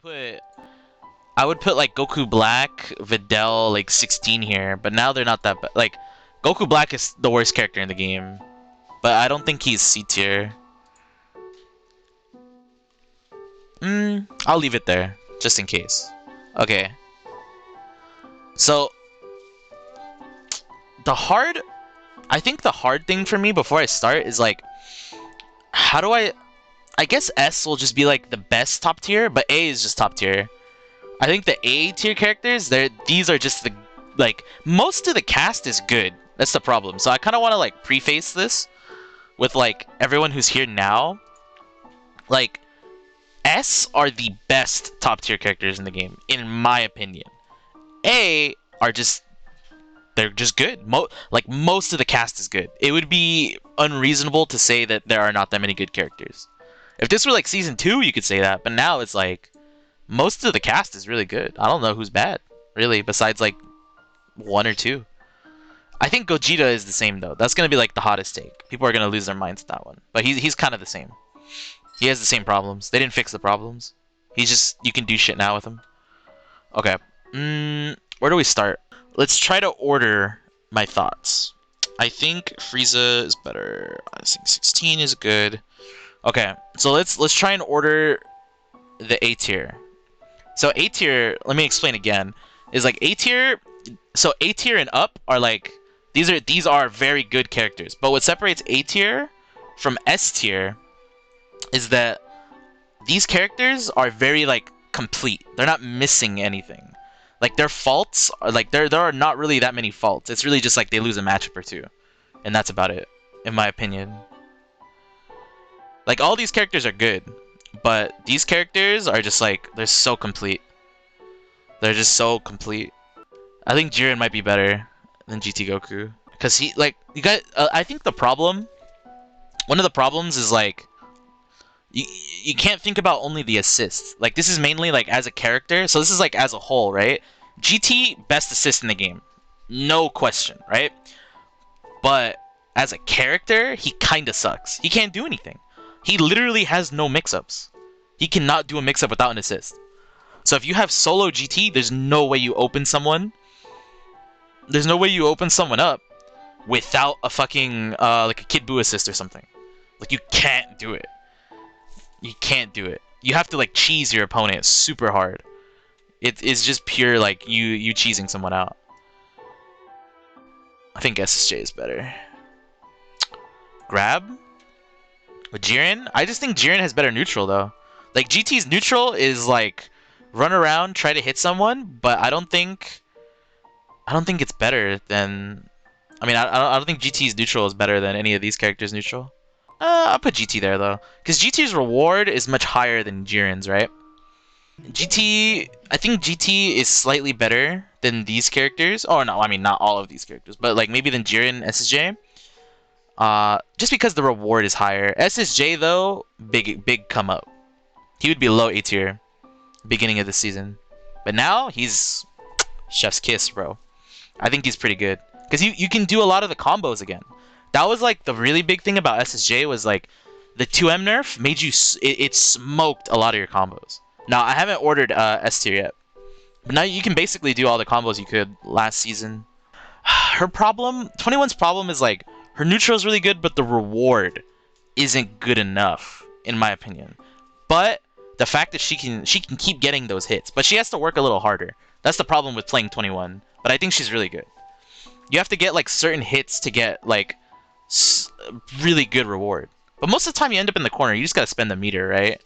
put like Goku Black, Videl, like 16 here, but now they're not that bad. Like Goku Black is the worst character in the game, but I don't think he's C tier. I'll leave it there just in case. Okay. So I think the hard thing for me before I start is like, how do I guess S will just be like the best top tier, but A is just top tier. I think the A tier characters, these are just the, like, most of the cast is good. That's the problem. So I kind of want to like preface this with like everyone who's here now. Like, S are the best top tier characters in the game, in my opinion. A are just, they're just good. Most of the cast is good. It would be unreasonable to say that there are not that many good characters. If this were like season 2, you could say that, but now it's like most of the cast is really good. I don't know who's bad, really, besides like 1 or 2. I think Gogeta is the same though. That's gonna be like the hottest take. People are gonna lose their minds at that one. But he's kind of the same. He has the same problems. They didn't fix the problems. He's just, you can do shit now with him. Okay. Where do we start? Let's try to order my thoughts. I think Frieza is better. I think 16 is good. Okay, so let's try and order the A tier. So A tier, let me explain again, is like A tier. So A tier and up are like, these are very good characters. But what separates A tier from S tier is that these characters are very like complete. They're not missing anything. Like their faults are like, there are not really that many faults. It's really just like they lose a matchup or two, and that's about it, in my opinion. Like all these characters are good, but these characters are just like, they're so complete. They're just so complete. I think Jiren might be better than GT Goku, because he, like, you got. I think the problem, one of the problems is like, you can't think about only the assists. Like this is mainly like as a character, so this is like as a whole, right? GT best assist in the game, no question, right? But as a character, he kinda sucks. He can't do anything. He literally has no mix-ups. He cannot do a mix-up without an assist. So if you have solo GT, there's no way you open someone. There's no way you open someone up without a fucking like a Kid Buu assist or something. Like you can't do it. You can't do it. You have to like cheese your opponent super hard. It's just pure like you cheesing someone out. I think Ssj is better. Grab? With Jiren? I just think Jiren has better neutral though. Like GT's neutral is like run around, try to hit someone, but I don't think it's better than, I mean, I don't think GT's neutral is better than any of these characters' neutral. I'll put GT there though, because GT's reward is much higher than Jiren's, right? I think GT is slightly better than these characters. Oh no, I mean not all of these characters, but like maybe than Jiren, Ssj. Just because the reward is higher. Ssj though, big come up. He would be low A tier beginning of the season, but now he's chef's kiss, bro. I think he's pretty good because you can do a lot of the combos again. That was like the really big thing about Ssj was like the 2M nerf made you, it smoked a lot of your combos. Now I haven't ordered S tier yet, but now you can basically do all the combos you could last season. Her problem, 21's problem is like her neutral is really good, but the reward isn't good enough in my opinion. But the fact that she can keep getting those hits, but she has to work a little harder. That's the problem with playing 21. But I think she's really good. You have to get like certain hits to get like really good reward. But most of the time you end up in the corner. You just gotta spend the meter, right?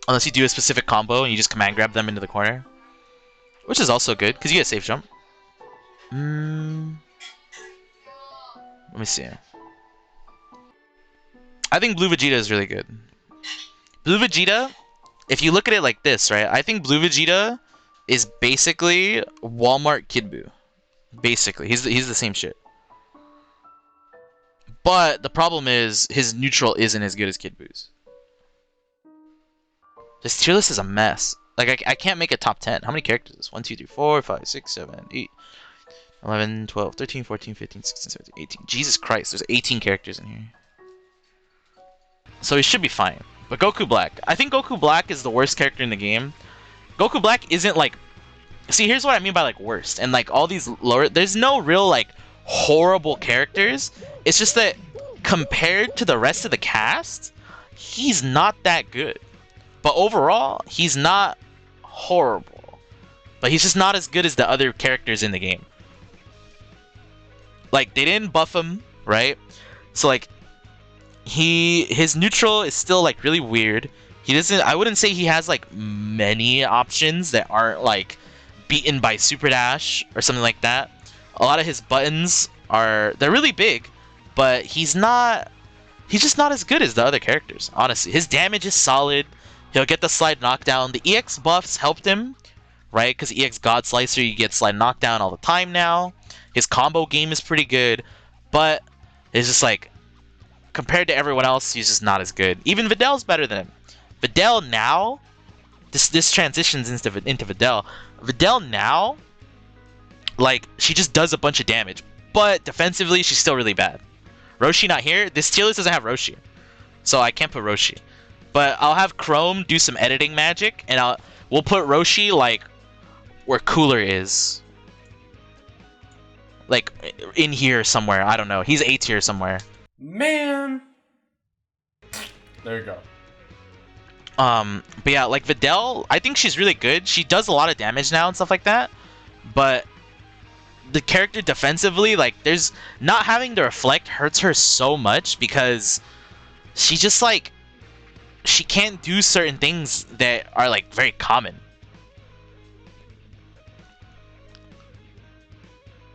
Unless you do a specific combo and you just command grab them into the corner, which is also good because you get a safe jump. Let me see. I think Blue Vegeta is really good. Blue Vegeta, if you look at it like this, right? I think Blue Vegeta is basically Walmart Kid Buu. Basically, he's the same shit. But the problem is his neutral isn't as good as Kid Buu's. This tier list is a mess. Like I can't make a top 10. How many characters is this? 1, 2, 3, 4, 5, 6, 7, 8, 11, 12, 13, 14, 15, 16, 17, 18. Jesus Christ, there's 18 characters in here. So he should be fine. But Goku Black. I think Goku Black is the worst character in the game. Goku Black isn't like... See, here's what I mean by like worst. And like all these lower... There's no real like horrible characters. It's just that compared to the rest of the cast, he's not that good. But overall, he's not horrible. But he's just not as good as the other characters in the game. Like, they didn't buff him, right? So like, his neutral is still like really weird. He doesn't... I wouldn't say he has like many options that aren't like beaten by Super Dash or something like that. A lot of his buttons are... They're really big, but he's not... He's just not as good as the other characters, honestly. His damage is solid. He'll get the slide knockdown. The EX buffs helped him, right? Because EX God Slicer, you get slide knockdown all the time now. His combo game is pretty good, but it's just like, compared to everyone else, he's just not as good. Even Videl's better than him. Videl now, this transitions into Videl. Videl now, like, she just does a bunch of damage, but defensively, she's still really bad. Roshi not here. This tier list doesn't have Roshi, so I can't put Roshi. But I'll have Chrome do some editing magic, and we'll put Roshi like where Cooler is, like in here somewhere. I don't know. He's A tier somewhere. Man, there you go. But yeah, like Videl, I think she's really good. She does a lot of damage now and stuff like that. But the character defensively, like, there's not having to reflect hurts her so much because she just like, she can't do certain things that are like very common.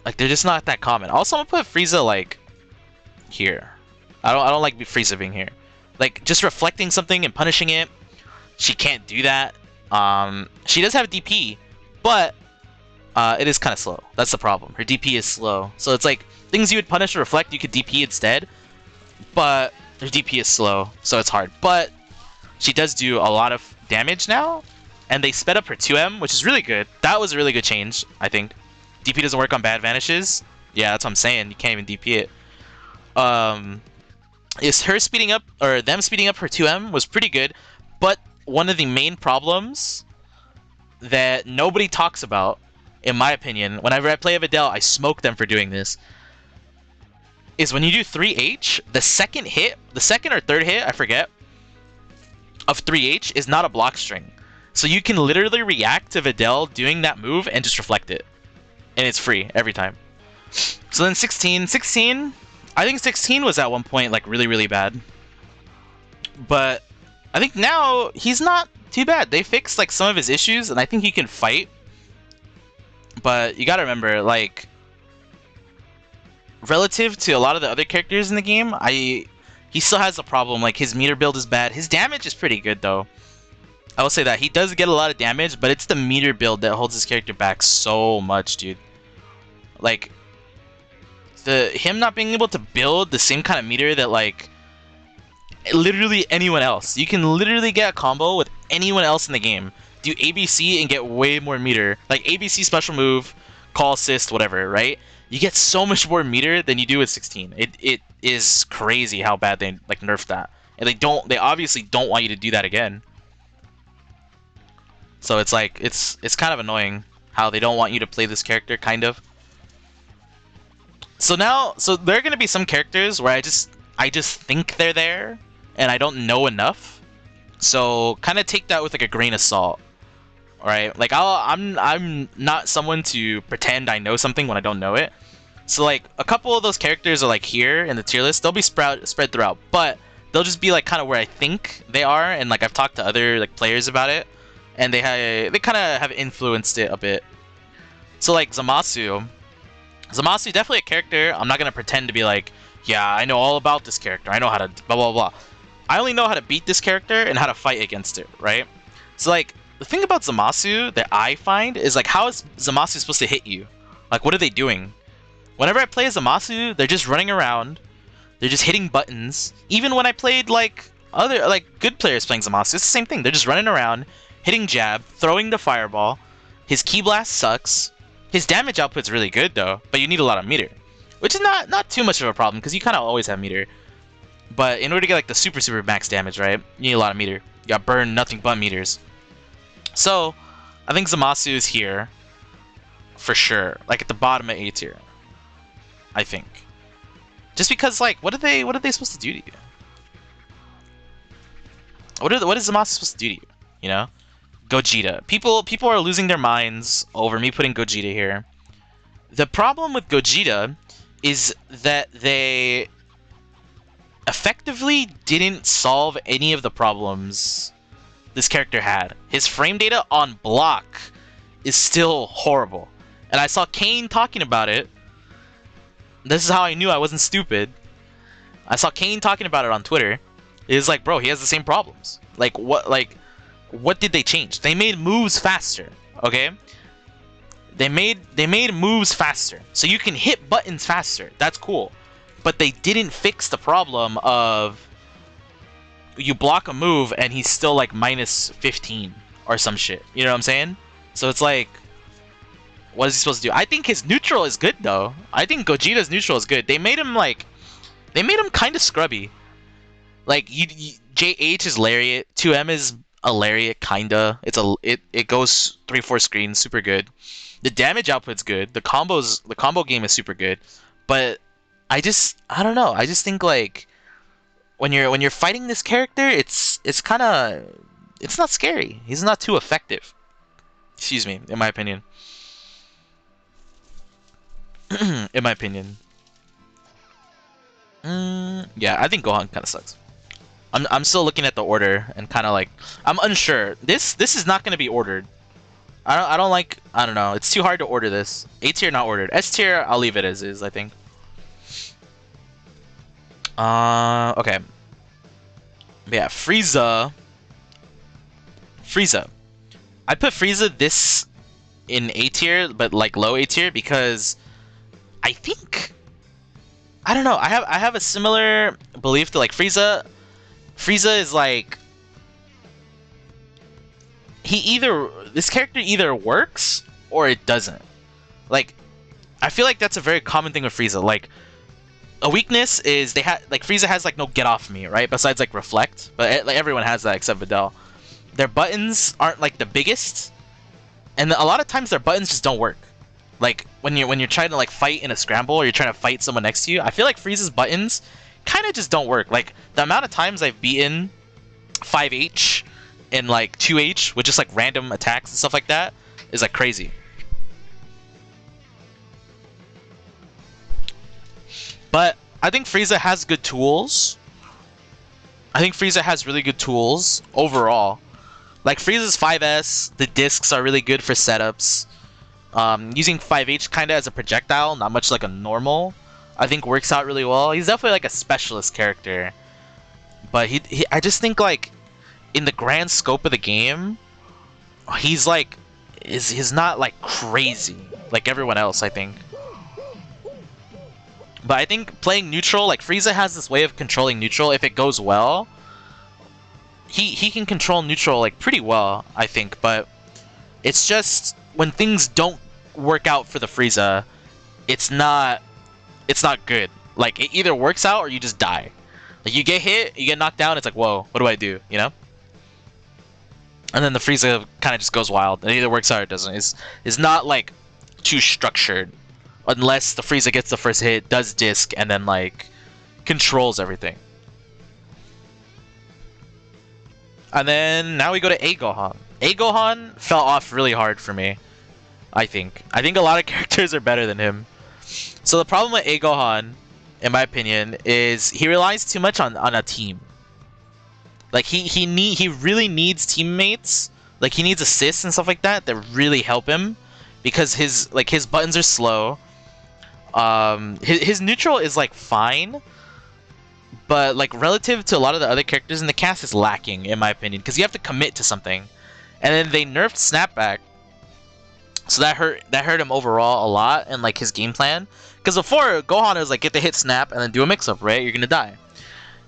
Like, they're just not that common. Also, I'm gonna put Frieza like here. I don't like Frieza being here. Like, just reflecting something and punishing it, she can't do that. She does have DP, but it is kind of slow. That's the problem. Her DP is slow. So it's like things you would punish or reflect, you could DP instead, but her DP is slow, so it's hard. But she does do a lot of damage now, and they sped up her 2M, which is really good. That was a really good change, I think. DP doesn't work on bad vanishes. Yeah, that's what I'm saying. You can't even DP it. Is her speeding up, or them speeding up her 2M was pretty good, but one of the main problems that nobody talks about, in my opinion, whenever I play a Videl, I smoke them for doing this, is when you do 3H, the second hit, the second or third hit, I forget, of 3H is not a block string. So you can literally react to Videl doing that move and just reflect it. And it's free every time. So then 16, I think 16 was at one point like really, really bad. But I think now he's not too bad. They fixed like some of his issues and I think he can fight. But you gotta remember, like, relative to a lot of the other characters in the game, he still has a problem. Like, his meter build is bad. His damage is pretty good though. I will say that. He does get a lot of damage, but it's the meter build that holds his character back so much, dude. Like, him not being able to build the same kind of meter that, like, literally anyone else. You can literally get a combo with anyone else in the game. Do ABC and get way more meter. Like, ABC special move, call assist, whatever, right? You get so much more meter than you do with 16. It is crazy how bad they, like, nerfed that. And they obviously don't want you to do that again. So it's like, it's kind of annoying how they don't want you to play this character, kind of. So now, so there are going to be some characters where I just think they're there, and I don't know enough. So kind of take that with like a grain of salt. Alright? Like, I'm not someone to pretend I know something when I don't know it. So like, a couple of those characters are like here in the tier list. They'll be spread throughout, but they'll just be like kind of where I think they are, and like I've talked to other like players about it. And they kind of have influenced it a bit. So like Zamasu definitely a character. I'm not gonna pretend to be like, yeah, I know all about this character. I know how to blah blah blah. I only know how to beat this character and how to fight against it, right? So like the thing about Zamasu that I find is like, how is Zamasu supposed to hit you? Like, what are they doing? Whenever I play Zamasu, they're just running around. They're just hitting buttons. Even when I played like other like good players playing Zamasu, it's the same thing. They're just running around, hitting jab, throwing the fireball. His ki blast sucks. His damage output's really good though, but you need a lot of meter, which is not too much of a problem because you kind of always have meter. But in order to get like the super max damage, right, you need a lot of meter. You got burn nothing but meters. So I think Zamasu is here for sure, like at the bottom of A tier. I think, just because like what are they supposed to do to you? What is Zamasu supposed to do to you? You know, Gogeta. People are losing their minds over me putting Gogeta here. The problem with Gogeta is that they effectively didn't solve any of the problems this character had. His frame data on block is still horrible. And I saw Kane talking about it. This is how I knew I wasn't stupid. I saw Kane talking about it on Twitter. It's like, bro, he has the same problems. Like what did they change? They made moves faster, okay? They made moves faster. So you can hit buttons faster. That's cool. But they didn't fix the problem of you block a move and he's still like minus 15 or some shit. You know what I'm saying? So it's like, what is he supposed to do? I think his neutral is good though. I think Gogeta's neutral is good. They made him kind of scrubby. Like JH is lariat, 2M is a lariat kinda. It goes 3-4 screens, super good. The damage output's good. The combo game is super good. But I don't know. I just think like when you're fighting this character, it's not scary. He's not too effective. Excuse me, in my opinion. In my opinion. Yeah, I think Gohan kind of sucks. I'm still looking at the order and kind of like I'm unsure. This is not gonna be ordered. I don't know. It's too hard to order this. A tier not ordered. S tier I'll leave it as is. I think. Okay. Yeah, Frieza. I put Frieza this in A tier, but like low A tier because I think I don't know. I have a similar belief to like Frieza. Frieza is like this character either works or it doesn't. Like I feel like that's a very common thing with Frieza. Like a weakness is Frieza has like no get off me, right? Besides like reflect, but like everyone has that except Videl. Their buttons aren't like the biggest, and a lot of times their buttons just don't work. Like when you're trying to like fight in a scramble or you're trying to fight someone next to you, I feel like Frieza's buttons kind of just don't work. Like the amount of times I've beaten 5H and like 2H with just like random attacks and stuff like that is like crazy. But I think Frieza has good tools. I think Frieza has really good tools overall. Like Frieza's 5S, the discs are really good for setups. Using 5H kind of as a projectile, not much like a normal, I think works out really well. He's definitely like a specialist character. But I just think like in the grand scope of the game, he's like he's not like crazy like everyone else, I think. But I think playing neutral, like Frieza has this way of controlling neutral. If it goes well, he can control neutral like pretty well, I think. But it's just when things don't work out for the Frieza, it's not good. Like it either works out or you just die. Like you get hit, you get knocked down. It's like, whoa, what do I do? You know. And then the Frieza kind of just goes wild. It either works out or it doesn't. It's not like too structured. Unless the Frieza gets the first hit, does disc, and then like controls everything. And then now we go to A Gohan. A Gohan fell off really hard for me. I think a lot of characters are better than him. So the problem with A Gohan, in my opinion, is he relies too much on a team. Like he really needs teammates. Like he needs assists and stuff like that really help him, because his buttons are slow. His neutral is like fine, but like relative to a lot of the other characters in the cast is lacking, in my opinion, because you have to commit to something. And then they nerfed snapback, so that hurt him overall a lot, and like his game plan. Because before, Gohan was like get the hit snap and then do a mix up, right? You're gonna die.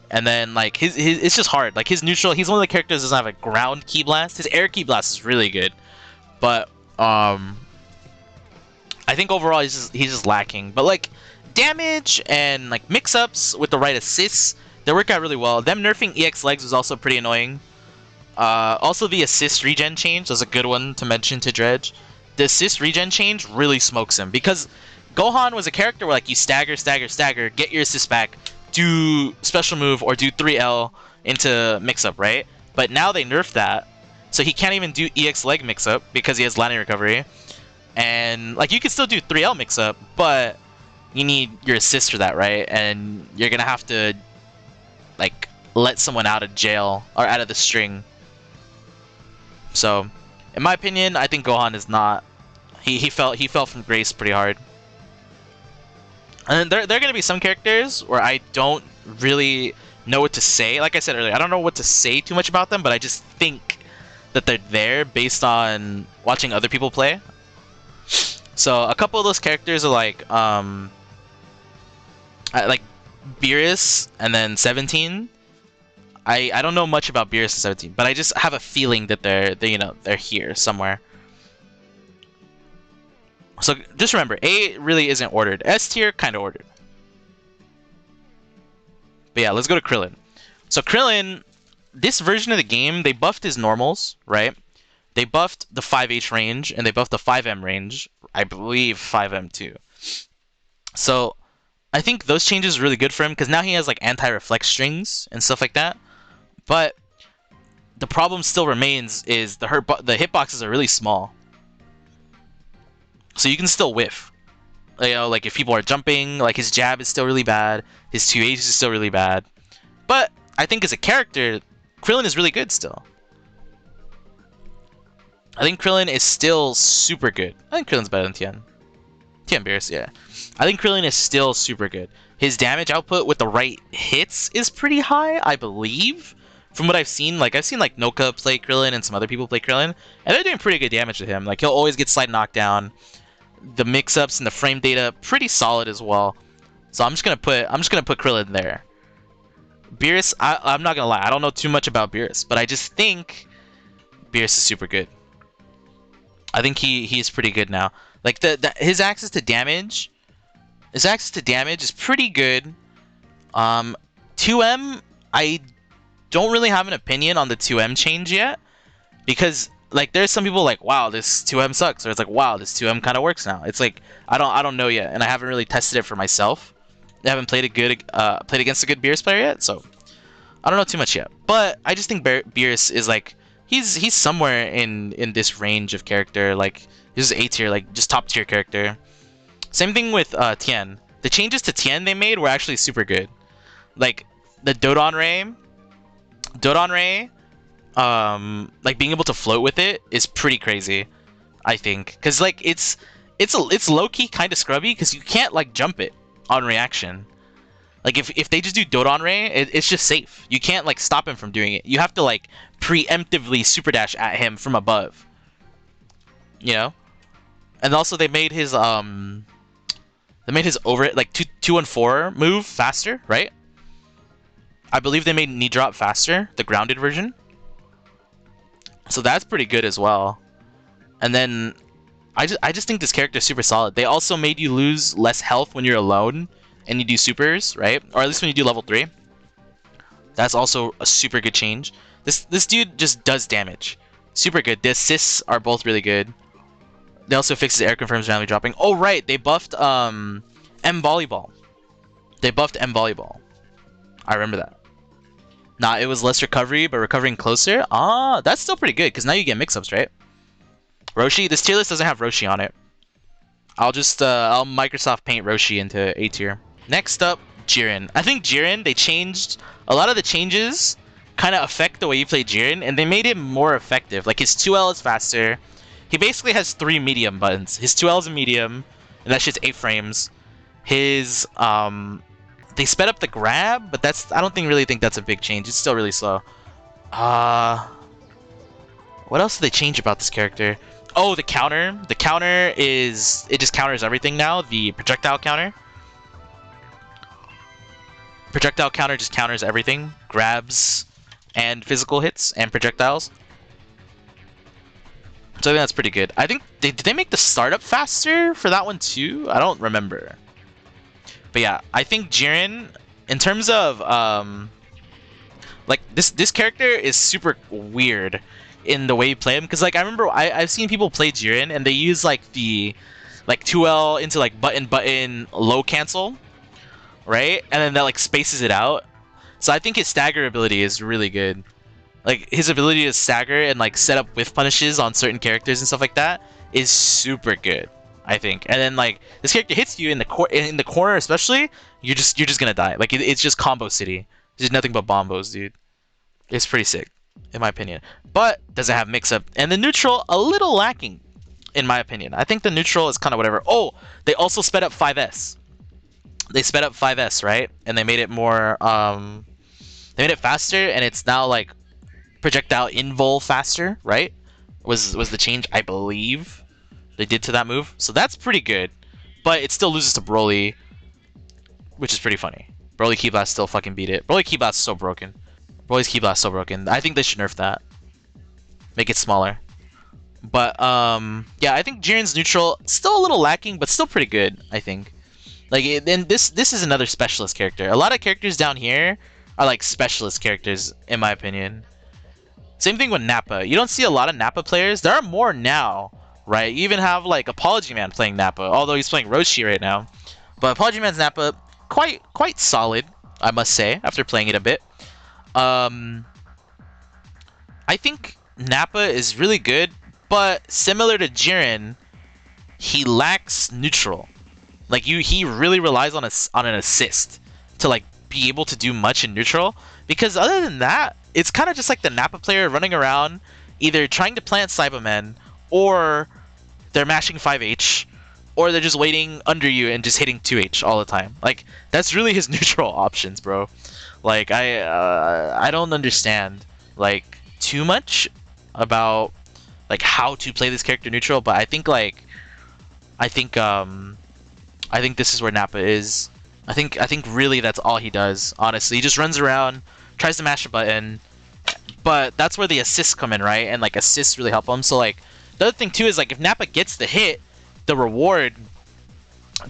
And then like his it's just hard. Like his neutral, he's one of the characters that doesn't have a ground ki blast. His air ki blast is really good, but I think overall he's just lacking. But like damage and like mix-ups with the right assists, They work out really well. Them nerfing EX legs was also pretty annoying. Also, the assist regen change was a good one to mention to Dredge. The assist regen change really smokes him because Gohan was a character where like you stagger, stagger, stagger, get your assist back, do special move or do 3L into mix-up, right? But now they nerfed that, so he can't even do EX leg mix-up because he has landing recovery. And like you can still do 3L mix-up, but you need your assist for that, right? And you're gonna have to like let someone out of jail or out of the string. So, in my opinion, I think Gohan is not. He fell from grace pretty hard. And there are gonna be some characters where I don't really know what to say. Like I said earlier, I don't know what to say too much about them, but I just think that they're there based on watching other people play. So a couple of those characters are like Beerus and then 17. I don't know much about Beerus and 17, but I just have a feeling that they're here somewhere. So just remember, A really isn't ordered. S tier kind of ordered. But yeah, let's go to Krillin. So Krillin, this version of the game, they buffed his normals, right? They buffed the 5H range and they buffed the 5M range. I believe 5M too. So I think those changes are really good for him because now he has like anti-reflex strings and stuff like that. But the problem still remains is the hitboxes are really small. So you can still whiff. You know, like if people are jumping, like his jab is still really bad. His 2H is still really bad. But I think as a character, Krillin is really good still. I think Krillin is still super good. I think Krillin's better than Tien. Tien Beerus, yeah. I think Krillin is still super good. His damage output with the right hits is pretty high, I believe. From what I've seen, like Noka play Krillin and some other people play Krillin, and they're doing pretty good damage to him. Like he'll always get slide knockdown. The mix-ups and the frame data pretty solid as well. So I'm just gonna put Krillin there. Beerus, I'm not gonna lie, I don't know too much about Beerus, but I just think Beerus is super good. I think he's pretty good now. Like his access to damage is pretty good. 2M, I don't really have an opinion on the 2M change yet, because like there's some people like, wow, this 2M sucks, or it's like, wow, this 2M kind of works now. It's like I don't know yet, and I haven't really tested it for myself. I haven't played against a good Beerus player yet, so I don't know too much yet. But I just think Beerus is like he's somewhere in this range of character. Like this is A tier, like just top tier character. Same thing with Tien. The changes to Tien they made were actually super good. Like the Dodon Ray, like being able to float with it is pretty crazy, I think, because like it's low-key kind of scrubby because you can't like jump it on reaction. Like if they just do Dodon Ray, it's just safe. You can't like stop him from doing it. You have to like preemptively super dash at him from above, you know. And also they made his over like 2-1-4 move faster, right? I believe they made knee drop faster, the grounded version. So that's pretty good as well. And then I just think this character is super solid. They also made you lose less health when you're alone and you do supers, right? Or at least when you do level 3. That's also a super good change. This dude just does damage. Super good. The assists are both really good. They also fixed air confirms randomly dropping. Oh right, they buffed M volleyball. They buffed M volleyball. I remember that. Nah, it was less recovery, but recovering closer. Ah, that's still pretty good, because now you get mix-ups, right? Roshi, this tier list doesn't have Roshi on it. I'll Microsoft Paint Roshi into A tier. Next up, Jiren. I think Jiren, they changed, a lot of the changes kind of affect the way you play Jiren, and they made him more effective. Like his 2L is faster. He basically has 3 medium buttons. His 2L is a medium, and that shit's 8 frames. His, they sped up the grab, but I don't really think that's a big change. It's still really slow. What else did they change about this character? Oh, the counter. The counter is... It just counters everything now. The projectile counter. Projectile counter just counters everything. Grabs and physical hits and projectiles. So I think that's pretty good. I think... Did they make the startup faster for that one too? I don't remember. But yeah, I think Jiren, in terms of Like this character is super weird in the way you play him, because like I remember I've seen people play Jiren and they use like the like 2L into like button low cancel, right? And then that like spaces it out. So I think his stagger ability is really good. Like his ability to stagger and like set up whiff punishes on certain characters and stuff like that is super good, I think. And then like this character hits you in the corner especially, you're just gonna die. Like it's just combo city. There's nothing but bombos, dude. It's pretty sick, in my opinion. But doesn't have mix up, and the neutral a little lacking, in my opinion. I think the neutral is kind of whatever. Oh, they also sped up 5S. They sped up 5S, right? And they made it more they made it faster, and it's now like projectile invul faster, right? Was the change, I believe, they did to that move. So that's pretty good. But it still loses to Broly, which is pretty funny. Broly Ki Blast still fucking beat it. Broly Ki Blast is so broken. Broly's Ki Blast is so broken. I think they should nerf that. Make it smaller. But yeah, I think Jiren's neutral still a little lacking, but still pretty good, I think. Like, then this is another specialist character. A lot of characters down here are like specialist characters, in my opinion. Same thing with Nappa. You don't see a lot of Nappa players. There are more now, right? You even have like Apology Man playing Nappa, although he's playing Roshi right now. But Apology Man's Nappa, quite solid, I must say, after playing it a bit. I think Nappa is really good, but similar to Jiren, he lacks neutral. Like he really relies on an assist to like be able to do much in neutral. Because other than that, it's kind of just like the Nappa player running around, either trying to plant Cybermen, or they're mashing 5H, or they're just waiting under you and just hitting 2H all the time. Like that's really his neutral options, bro. Like I don't understand like too much about like how to play this character neutral, but I think this is where Nappa is. I think really that's all he does, honestly. He just runs around, tries to mash a button, but that's where the assists come in, right? And like assists really help him. So like the other thing too is like if Nappa gets the hit, the reward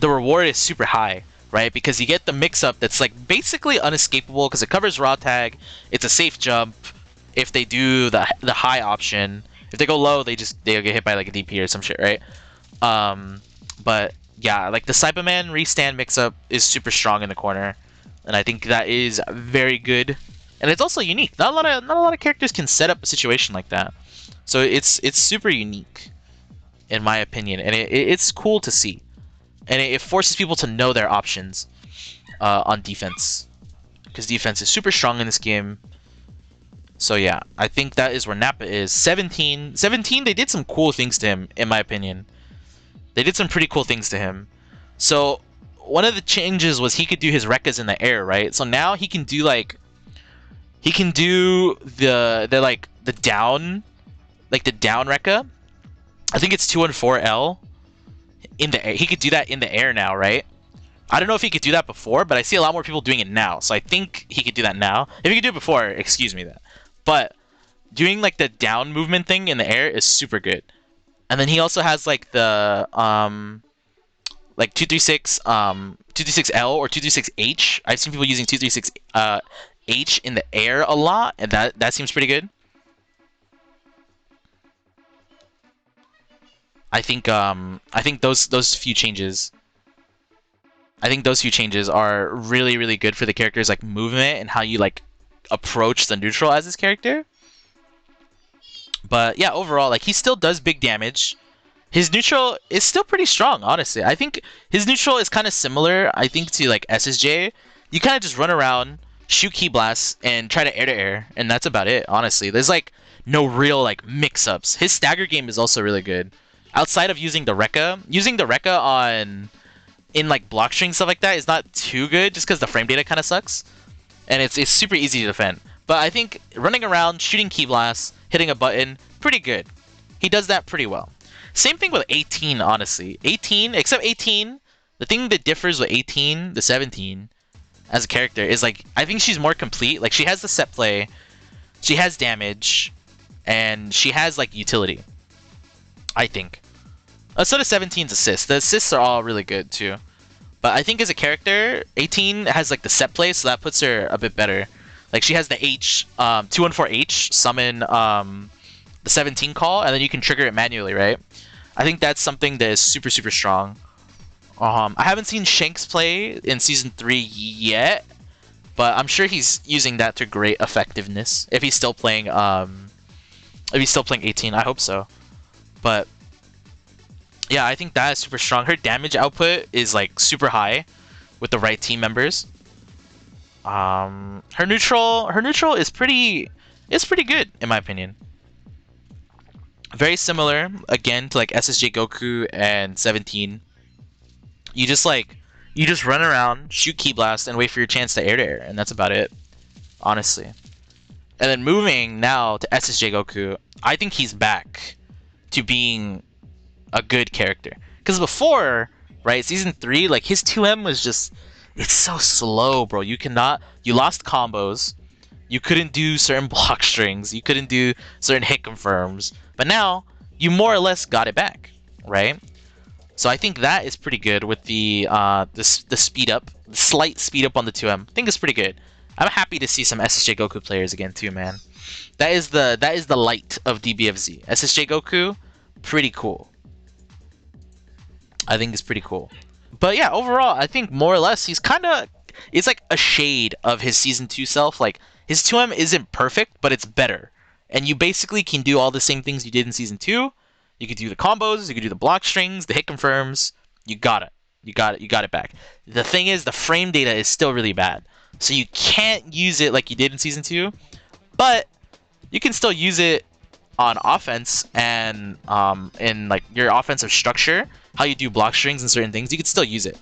is super high, right? Because you get the mix-up that's like basically unescapable because it covers raw tag. It's a safe jump if they do the high option. If they go low, they'll get hit by like a DP or some shit, right? But yeah, like the Cyberman restand mix-up is super strong in the corner, and I think that is very good. And it's also unique. Not a lot of characters can set up a situation like that, so it's super unique, in my opinion, and it's cool to see, and it forces people to know their options on defense, because defense is super strong in this game. So yeah, I think that is where Nappa is. 17, they did some cool things to him, in my opinion. They did some pretty cool things to him. So one of the changes was he could do his Rekkas in the air, right? So now he can do like the down Rekka. I think it's 214L in the air. He could do that in the air now, right? I don't know if he could do that before, but I see a lot more people doing it now. So I think he could do that now. If he could do it before, excuse me that. But doing like the down movement thing in the air is super good. And then he also has like the like 236L or 236H. I've seen people using 236H in the air a lot, and that seems pretty good. I think those few changes are really good for the character's like movement and how you like approach the neutral as this character. But yeah, overall, like he still does big damage. His neutral is still pretty strong, honestly. I think his neutral is kind of similar, I think, to like Ssj. You kind of just run around, shoot Ki Blasts, and try to air, and that's about it, honestly. There's like no real like mix-ups. His stagger game is also really good. Outside of using the Rekka on in like block string stuff like that is not too good, just because the frame data kind of sucks, and it's super easy to defend. But I think running around, shooting Ki Blasts, hitting a button, pretty good. He does that pretty well. Same thing with 18, honestly. 18, except 18, the thing that differs with 18 to 17 as a character is like, I think she's more complete. Like she has the set play, she has damage, and she has like utility, I think. Instead of 17's assists. The assists are all really good too. But I think as a character, 18 has like the set play, so that puts her a bit better. Like she has the H 214H summon the 17 call, and then you can trigger it manually, right? I think that's something that is super super strong. I haven't seen Shanks play in season 3 yet, but I'm sure he's using that to great effectiveness. If he's still playing 18, I hope so. But yeah, I think that is super strong. Her damage output is like super high with the right team members. Her neutral is pretty good in my opinion. Very similar again to like Ssj Goku and 17. You just run around, shoot Ki Blast, and wait for your chance to air, and that's about it, honestly. And then moving now to Ssj Goku, I think he's back to being a good character. Because before, right, season 3, like his 2M was just, it's so slow, bro. You lost combos, you couldn't do certain block strings, you couldn't do certain hit confirms, but now you more or less got it back, right? So I think that is pretty good with the speed up, the slight speed up on the 2M. I think it's pretty good. I'm happy to see some Ssj Goku players again too, man. That is the light of DBFZ. Ssj Goku, pretty cool. I think it's pretty cool. But yeah, overall, I think more or less it's like a shade of his season 2 self. Like his 2M isn't perfect, but it's better. And you basically can do all the same things you did in season 2. You could do the combos, you could do the block strings, the hit confirms. You got it back. The thing is, the frame data is still really bad. So you can't use it like you did in season 2, but you can still use it on offense and in like your offensive structure, how you do block strings and certain things, you can still use it.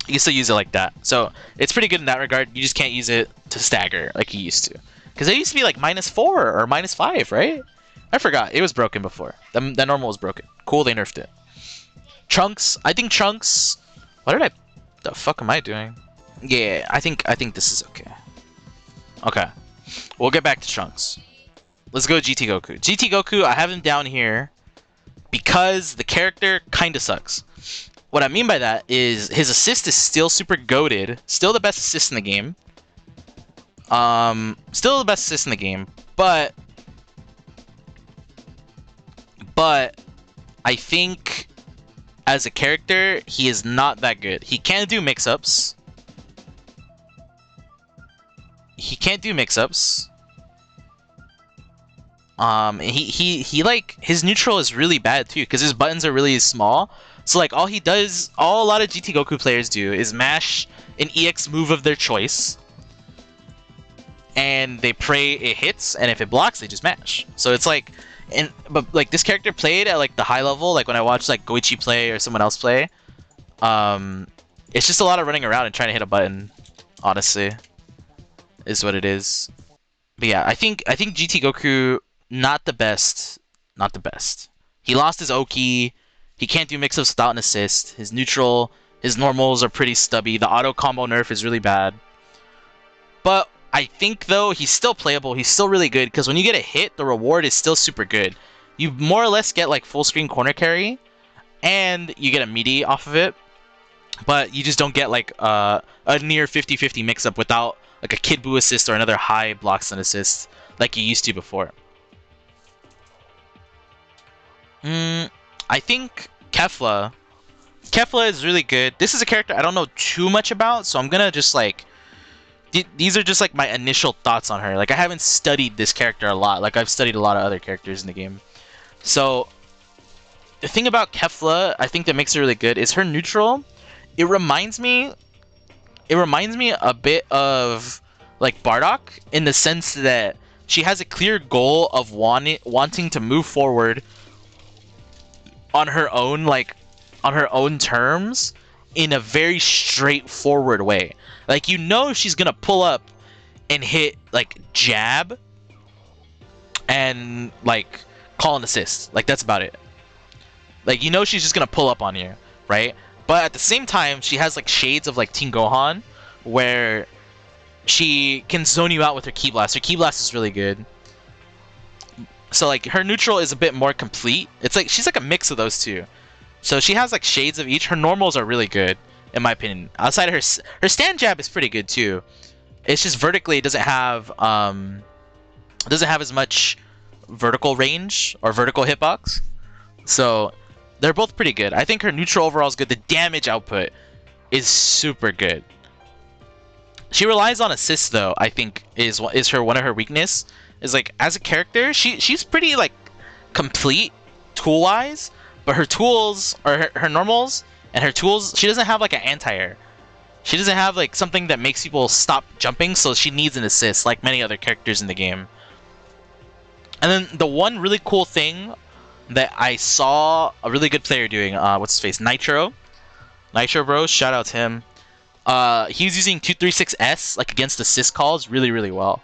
You can still use it like that. So it's pretty good in that regard. You just can't use it to stagger like you used to. Because it used to be like -4 or -5, right? I forgot. It was broken before. The normal was broken. Cool, they nerfed it. Trunks. I think Trunks... The fuck am I doing? Yeah, I think this is okay. Okay. We'll get back to Trunks. Let's go GT Goku. GT Goku, I have him down here because the character kind of sucks. What I mean by that is his assist is still super goated. Still the best assist in the game. Still the best assist in the game. But I think as a character, he is not that good. He can't do mix-ups. He like his neutral is really bad too because his buttons are really small. So like all a lot of GT Goku players do is mash an EX move of their choice, and they pray it hits, and if it blocks, they just mash. So it's like, but like this character played at like the high level, like when I watched like Goichi play or someone else play, it's just a lot of running around and trying to hit a button. Honestly, is what it is. But yeah, I think GT Goku not the best. He lost his Oki. He can't do mix-ups without an assist. His neutral, his normals are pretty stubby. The auto combo nerf is really bad. But I think though he's still playable. He's still really good because when you get a hit, the reward is still super good. You more or less get like full screen corner carry, and you get a meaty off of it. But you just don't get like a near 50-50 mix-up without like a Kid Buu assist or another high block stun assist like you used to before. I think Kefla is really good. This is a character I don't know too much about, so I'm gonna just like... These are just like my initial thoughts on her. Like I haven't studied this character a lot. Like I've studied a lot of other characters in the game. So the thing about Kefla, I think that makes her really good is her neutral. It reminds me a bit of like Bardock in the sense that she has a clear goal of wanting to move forward on her own terms in a very straightforward way. Like you know she's gonna pull up and hit like jab and like call an assist. Like that's about it. Like you know she's just gonna pull up on you, right? But at the same time, she has like shades of like Tingohan, where she can zone you out with her Ki Blast. Her Ki Blast is really good. So like her neutral is a bit more complete. It's like she's like a mix of those two. So she has like shades of each. Her normals are really good, in my opinion. Outside of her stand jab is pretty good too. It's just vertically it doesn't have as much vertical range or vertical hitbox. So they're both pretty good. I think her neutral overall is good. The damage output is super good. She relies on assists though. I think is one of her weakness. Is like as a character, she's pretty like complete tool wise, but her tools or her normals and her tools, she doesn't have like an anti-air. She doesn't have like something that makes people stop jumping, so she needs an assist like many other characters in the game. And then the one really cool thing that I saw a really good player doing, what's his face, Nitro bro, shout out to him. He's using 236S like against assist calls really well,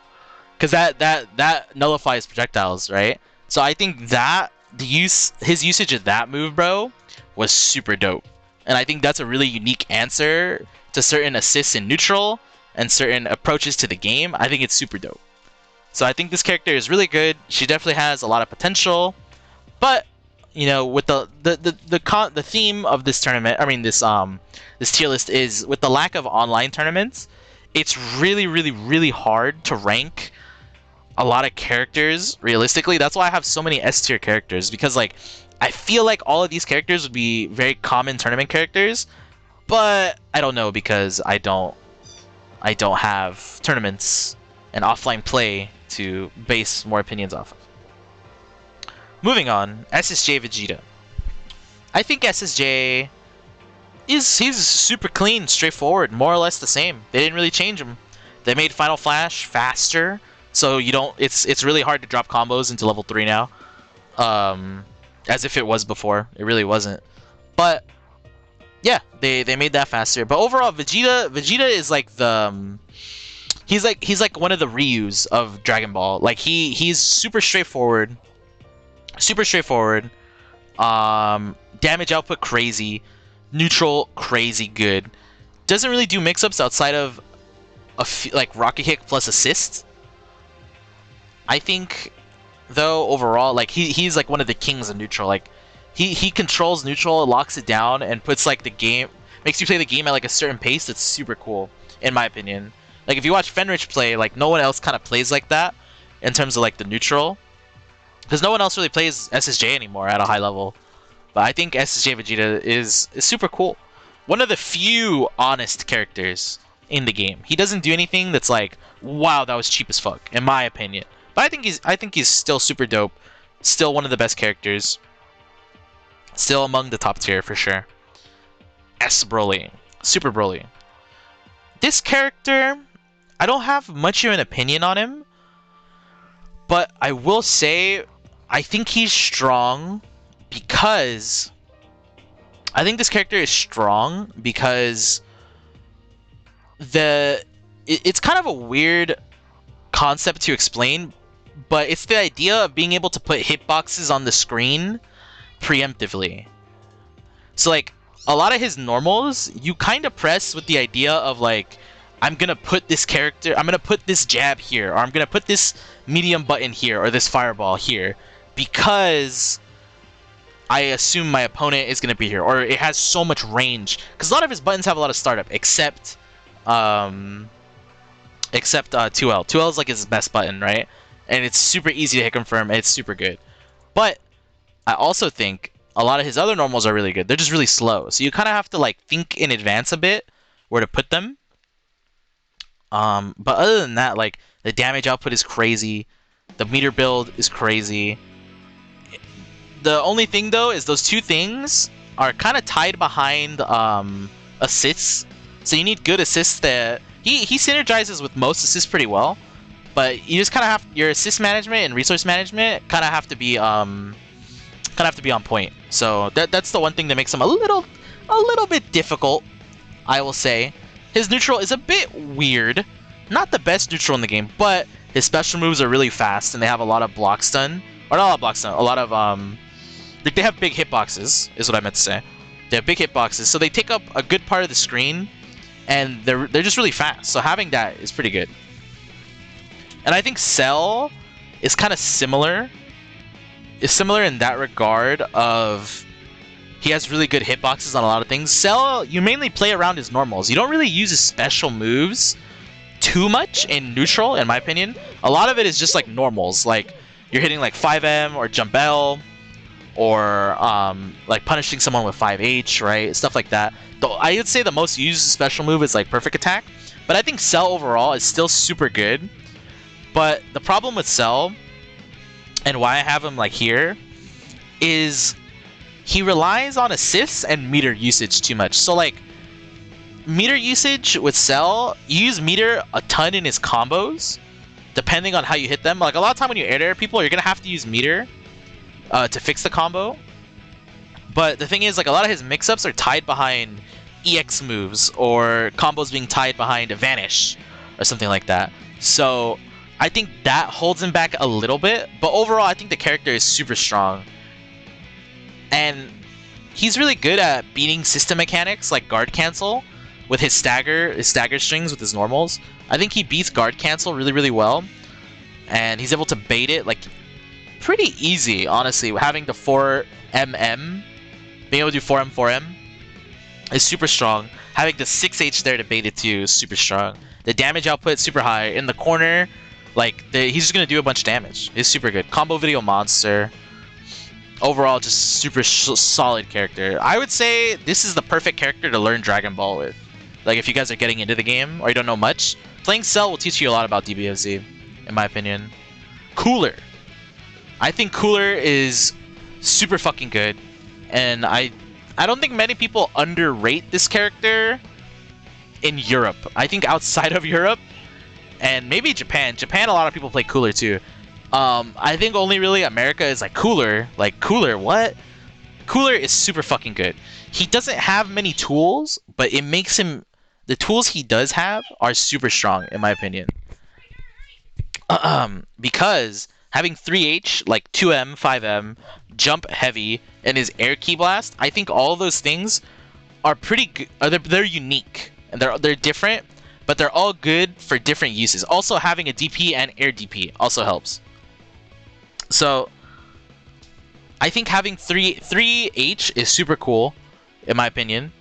because that nullifies projectiles, right? So I think that his usage of that move, bro, was super dope, and I think that's a really unique answer to certain assists in neutral and certain approaches to the game. I think it's super dope. So I think this character is really good. She definitely has a lot of potential, but you know, with the theme of this tournament, I mean this tier list is with the lack of online tournaments, it's really hard to rank a lot of characters realistically. That's why I have so many S tier characters, because like I feel like all of these characters would be very common tournament characters, but I don't know because I don't have tournaments and offline play to base more opinions off of. Moving on, Ssj Vegeta. I think Ssj he's super clean, straightforward, more or less the same. They didn't really change him. They made Final Flash faster, so you don't. It's really hard to drop combos into level 3 now, as if it was before. It really wasn't. But yeah, they made that faster. But overall, Vegeta is like the he's like one of the Ryus of Dragon Ball. Like he's super straightforward. Damage output crazy, neutral crazy good. Doesn't really do mix-ups outside of like rocket kick plus assist. I think though overall, like he's like one of the kings of neutral. Like he controls neutral, locks it down, and puts like the game, makes you play the game at like a certain pace. That's super cool in my opinion. Like if you watch Fenrich play, like no one else kind of plays like that in terms of like the neutral. Because no one else really plays Ssj anymore at a high level. But I think Ssj Vegeta is super cool. One of the few honest characters in the game. He doesn't do anything that's like, wow, that was cheap as fuck, in my opinion. But I think he's still super dope. Still one of the best characters. Still among the top tier for sure. Broly. Super Broly. This character, I don't have much of an opinion on him. But I will say, I think he's strong because... I think this character is strong because it's kind of a weird concept to explain, but it's the idea of being able to put hitboxes on the screen preemptively. So like, a lot of his normals, you kind of press with the idea of like, I'm gonna put this jab here, or I'm gonna put this medium button here, or this fireball here, because I assume my opponent is gonna be here, or it has so much range. Because a lot of his buttons have a lot of startup, except 2L. 2L is like his best button, right? And it's super easy to hit confirm, and it's super good. But I also think a lot of his other normals are really good. They're just really slow, so you kind of have to like think in advance a bit where to put them. But other than that, like, the damage output is crazy. The meter build is crazy. The only thing, though, is those two things are kind of tied behind assists. So you need good assists that... He synergizes with most assists pretty well. But you just kind of have... Your assist management and resource management kind of have to be on point. So that's the one thing that makes him a little bit difficult, I will say. His neutral is a bit weird. Not the best neutral in the game, but his special moves are really fast, and they have a lot of block stun. Or not a lot of block stun, a lot of, like, they have big hitboxes, is what I meant to say. They have big hitboxes, so they take up a good part of the screen, and they're just really fast. So having that is pretty good. And I think Cell is kind of similar. Is similar in that regard of... He has really good hitboxes on a lot of things. Cell, you mainly play around his normals. You don't really use his special moves too much in neutral, in my opinion. A lot of it is just like normals, like you're hitting like 5M or jump L, or like punishing someone with 5H, right? Stuff like that. Though I would say the most used special move is like perfect attack, but I think Cell overall is still super good. But the problem with Cell, and why I have him like here, is he relies on assists and meter usage too much. So like meter usage with Cell, you use meter a ton in his combos, depending on how you hit them. Like a lot of time when you air people, you're gonna have to use meter to fix the combo. But the thing is, like a lot of his mix-ups are tied behind EX moves or combos being tied behind a Vanish or something like that. So I think that holds him back a little bit. But overall, I think the character is super strong. And he's really good at beating system mechanics like guard cancel with his stagger strings with his normals. I think he beats guard cancel really, really well. And he's able to bait it like pretty easy, honestly. Having the 4MM, being able to do 4M, 4M is super strong. Having the 6H there to bait it too is super strong. The damage output super high. In the corner, like he's just gonna do a bunch of damage. It's super good. Combo video monster. Overall, just super solid character. I would say this is the perfect character to learn Dragon Ball with. Like if you guys are getting into the game or you don't know much, playing Cell will teach you a lot about DBFZ, in my opinion. Cooler. I think Cooler is super fucking good, and I don't think many people underrate this character in Europe. I think outside of Europe, and maybe Japan. Japan, a lot of people play Cooler too. I think only really America is like Cooler. Like, Cooler, what? Cooler is super fucking good. He doesn't have many tools, but it makes him... The tools he does have are super strong, in my opinion. Because having 3H, like 2M, 5M, jump heavy, and his air ki blast, I think all of those things are pretty good. They're unique, and they're different, but they're all good for different uses. Also, having a DP and air DP also helps. So, I think having 3H is super cool, in my opinion,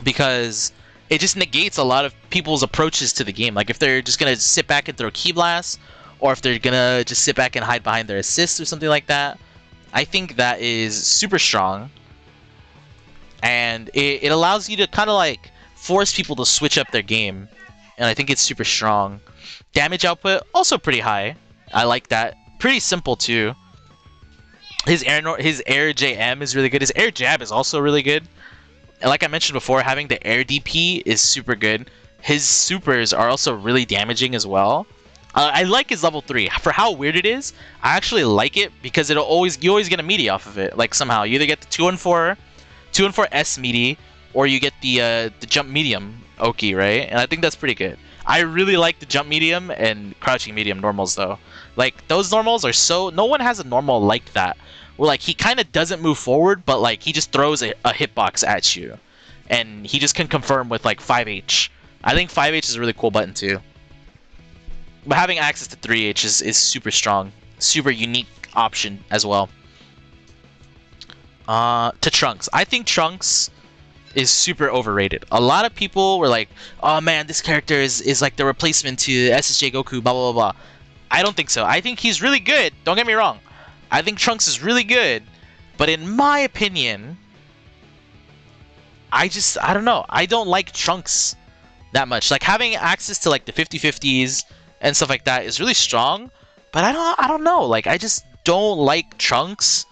because it just negates a lot of people's approaches to the game. Like, if they're just going to sit back and throw Ki Blasts, or if they're going to just sit back and hide behind their assists or something like that, I think that is super strong. And it allows you to kind of, like, force people to switch up their game. And I think it's super strong. Damage output, also pretty high. I like that. Pretty simple too. His air JM is really good. His air jab is also really good. And like I mentioned before, having the air DP is super good. His supers are also really damaging as well. I like his level 3. For how weird it is, I actually like it because you always get a meaty off of it. Like somehow, you either get the 2-4 S meaty, or you get the jump medium Oki, right? And I think that's pretty good. I really like the jump medium and crouching medium normals though. Like those normals are so... No one has a normal like that. Where like he kind of doesn't move forward, but like he just throws a hitbox at you. And he just can confirm with like 5H. I think 5H is a really cool button too. But having access to 3H is super strong. Super unique option as well. To Trunks. I think Trunks is super overrated. A lot of people were like, oh man, this character is like the replacement to Ssj Goku, blah blah blah. I don't think so. I think he's really good. Don't get me wrong. I think Trunks is really good. But in my opinion, I don't know. I don't like Trunks that much. Like having access to like the 50/50s and stuff like that is really strong. But I don't know. Like I just don't like Trunks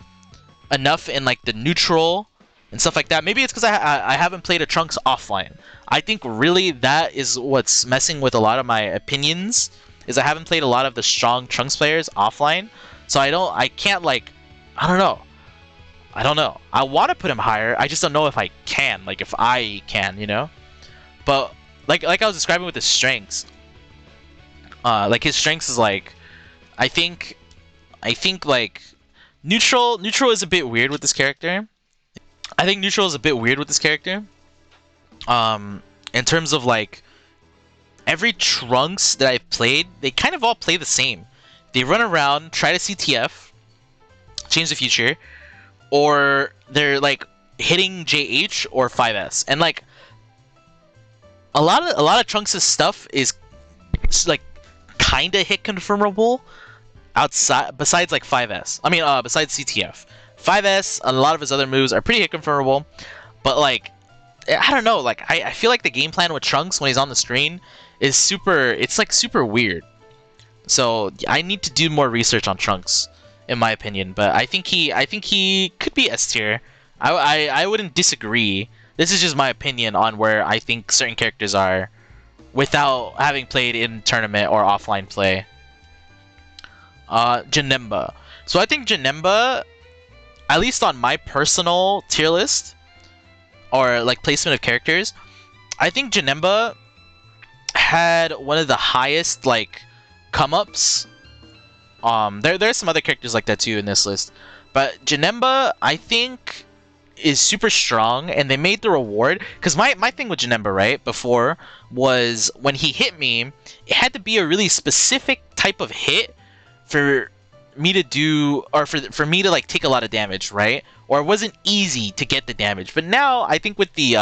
enough in like the neutral and stuff like that. Maybe it's because I haven't played a Trunks offline. I think really that is what's messing with a lot of my opinions. Is I haven't played a lot of the strong Trunks players offline, so I can't like, I don't know. I want to put him higher. I just don't know if I can, like if I can, you know. But like I was describing with his strengths, like his strengths is like, I think like neutral is a bit weird with this character. I think neutral is a bit weird with this character. In terms of like, every Trunks that I've played, they kind of all play the same. They run around, try to CTF, change the future, or they're like hitting JH or 5S. And like a lot of Trunks' stuff is like kinda hit confirmable outside besides like 5S. I mean, besides CTF. 5S, a lot of his other moves are pretty hit confirmable, but like I don't know, like I feel like the game plan with Trunks when he's on the screen is it's like super weird. So I need to do more research on Trunks, in my opinion. But I think he could be S tier. I wouldn't disagree. This is just my opinion on where I think certain characters are, without having played in tournament or offline play. Janemba. So I think Janemba, at least on my personal tier list, or like placement of characters, I think Janemba had one of the highest like come-ups. There's some other characters like that too in this list, but Janemba I think is super strong, and they made the reward, because my thing with Janemba right before was when he hit me, it had to be a really specific type of hit for me to do, or for me to like take a lot of damage, right? Or it wasn't easy to get the damage. But now I think with the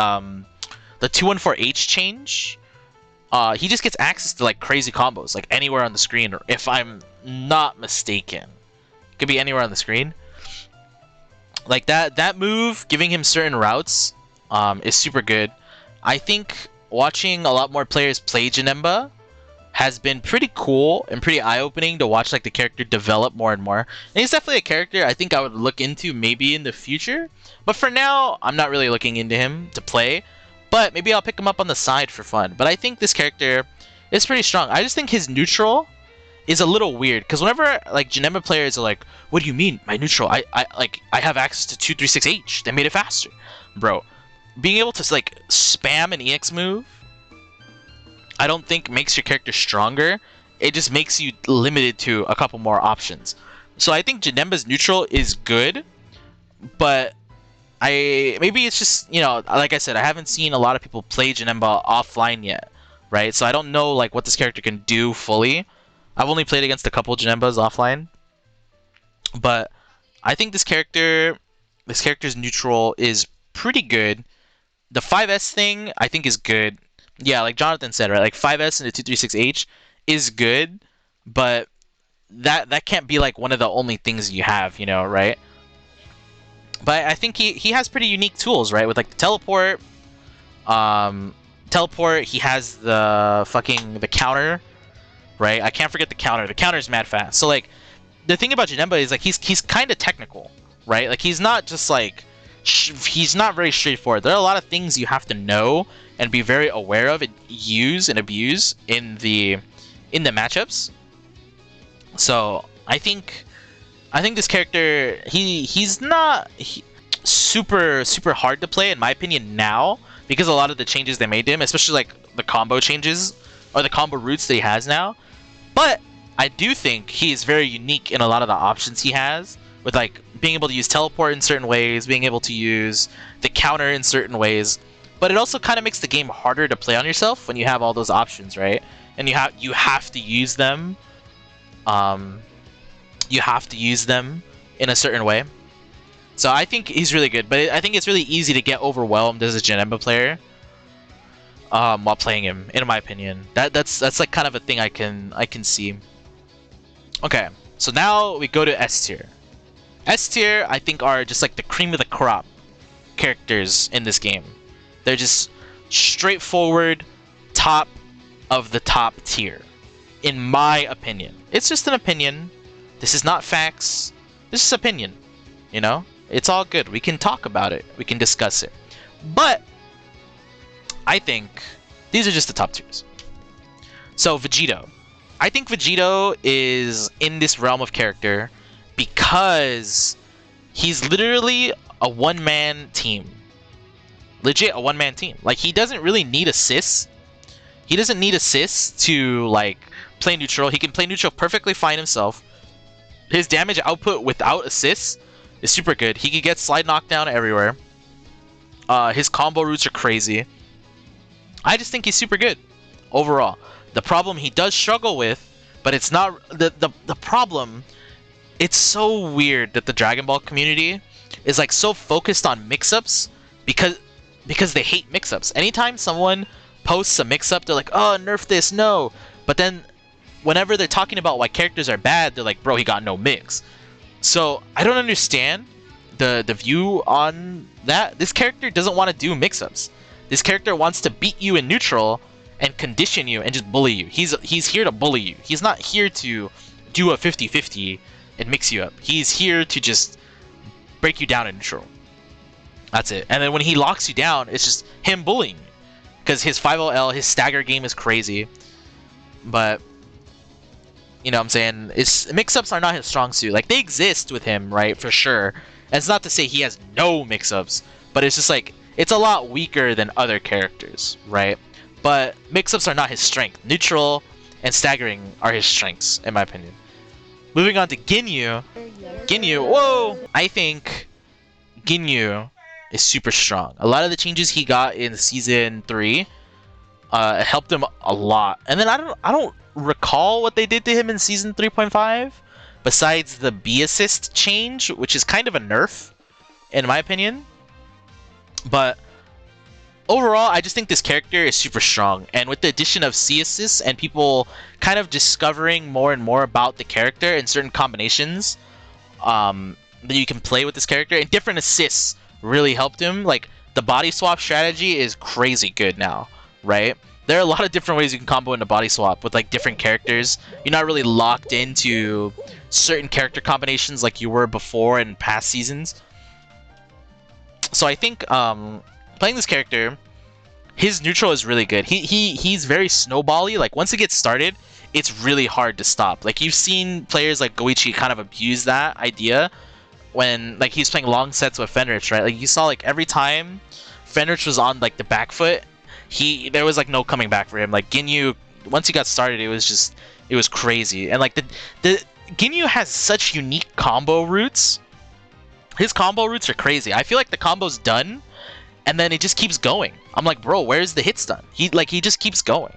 214H change, he just gets access to like crazy combos, like anywhere on the screen, or if I'm not mistaken, it could be anywhere on the screen. Like that move, giving him certain routes, is super good. I think watching a lot more players play Janemba has been pretty cool and pretty eye-opening to watch like the character develop more and more. And he's definitely a character I think I would look into maybe in the future. But for now, I'm not really looking into him to play. But maybe I'll pick him up on the side for fun. But I think this character is pretty strong. I just think his neutral is a little weird, because whenever like Janemba players are like, "What do you mean my neutral? I have access to 236H. They made it faster." Bro, being able to like spam an EX move, I don't think makes your character stronger. It just makes you limited to a couple more options. So I think Janemba's neutral is good, but maybe it's just, you know, like I said, I haven't seen a lot of people play Janemba offline yet, right? So I don't know like what this character can do fully. I've only played against a couple Janembas offline, but I think this character's neutral is pretty good. The 5S thing I think is good. Yeah, like Jonathan said, right? Like 5S into 236H is good, but that can't be like one of the only things you have, you know, right? But I think he has pretty unique tools, right? With like the teleport, he has the counter, right? I can't forget the counter. The counter is mad fast. So like the thing about Janemba is like he's kind of technical, right? Like he's not just like he's not very straightforward. There are a lot of things you have to know and be very aware of and use and abuse in the matchups. So I think this character he's not super hard to play in my opinion now, because a lot of the changes they made to him, especially like the combo changes or the combo routes that he has now. But I do think he is very unique in a lot of the options he has, with like being able to use teleport in certain ways, being able to use the counter in certain ways. But it also kind of makes the game harder to play on yourself when you have all those options, right? And you have to use them. You have to use them in a certain way. So I think he's really good, but I think it's really easy to get overwhelmed as a Janemba player while playing him, in my opinion. That's like kind of a thing I can see. Okay, so now we go to S tier. S tier I think are just like the cream of the crop characters in this game. They're just straightforward top of the top tier, in my opinion. It's just an opinion. This is not facts. This is opinion. You know? It's all good. We can talk about it. We can discuss it. But I think these are just the top tiers. So Vegito. I think Vegito is in this realm of character because he's literally a one-man team. Legit a one-man team. Like, he doesn't really need assists. He doesn't need assists to like play neutral. He can play neutral perfectly fine himself. His damage output without assists is super good. He can get slide knockdown everywhere. His combo routes are crazy. I just think he's super good overall. The problem he does struggle with, but it's not the problem. It's so weird that the Dragon Ball community is like so focused on mix-ups because they hate mix-ups. Anytime someone posts a mix-up, they're like, "Oh, nerf this, no." But then whenever they're talking about why characters are bad, they're like, bro, he got no mix. So I don't understand the view on that. This character doesn't want to do mix-ups. This character wants to beat you in neutral and condition you and just bully you. He's here to bully you. He's not here to do a 50-50 and mix you up. He's here to just break you down in neutral. That's it. And then when he locks you down, it's just him bullying you. Because his 5-0L, his stagger game is crazy. But, you know what I'm saying? Mix-ups are not his strong suit. Like, they exist with him, right? For sure. And it's not to say he has no mix-ups. But it's just like, it's a lot weaker than other characters, right? But mix-ups are not his strength. Neutral and staggering are his strengths, in my opinion. Moving on to Ginyu. Ginyu, whoa! I think Ginyu is super strong. A lot of the changes he got in Season 3 helped him a lot. And then I don't recall what they did to him in Season 3.5, besides the B assist change, which is kind of a nerf, in my opinion. But overall, I just think this character is super strong, and with the addition of C assists and people kind of discovering more and more about the character and certain combinations that you can play with this character, and different assists really helped him. Like, the body swap strategy is crazy good now, right? There are a lot of different ways you can combo into body swap with like different characters. You're not really locked into certain character combinations like you were before in past seasons. So I think playing this character, his neutral is really good. He's very snowbally. Like, once it gets started, it's really hard to stop. Like, you've seen players like Goichi kind of abuse that idea when like he's playing long sets with Fenrich, right? Like, you saw like every time Fenrich was on like the back foot, there was like no coming back for him. Like, Ginyu, once he got started, it was crazy. And like the Ginyu has such unique combo routes. His combo routes are crazy. I feel like the combo's done, and then it just keeps going. I'm like, bro, where's the hits done? He just keeps going,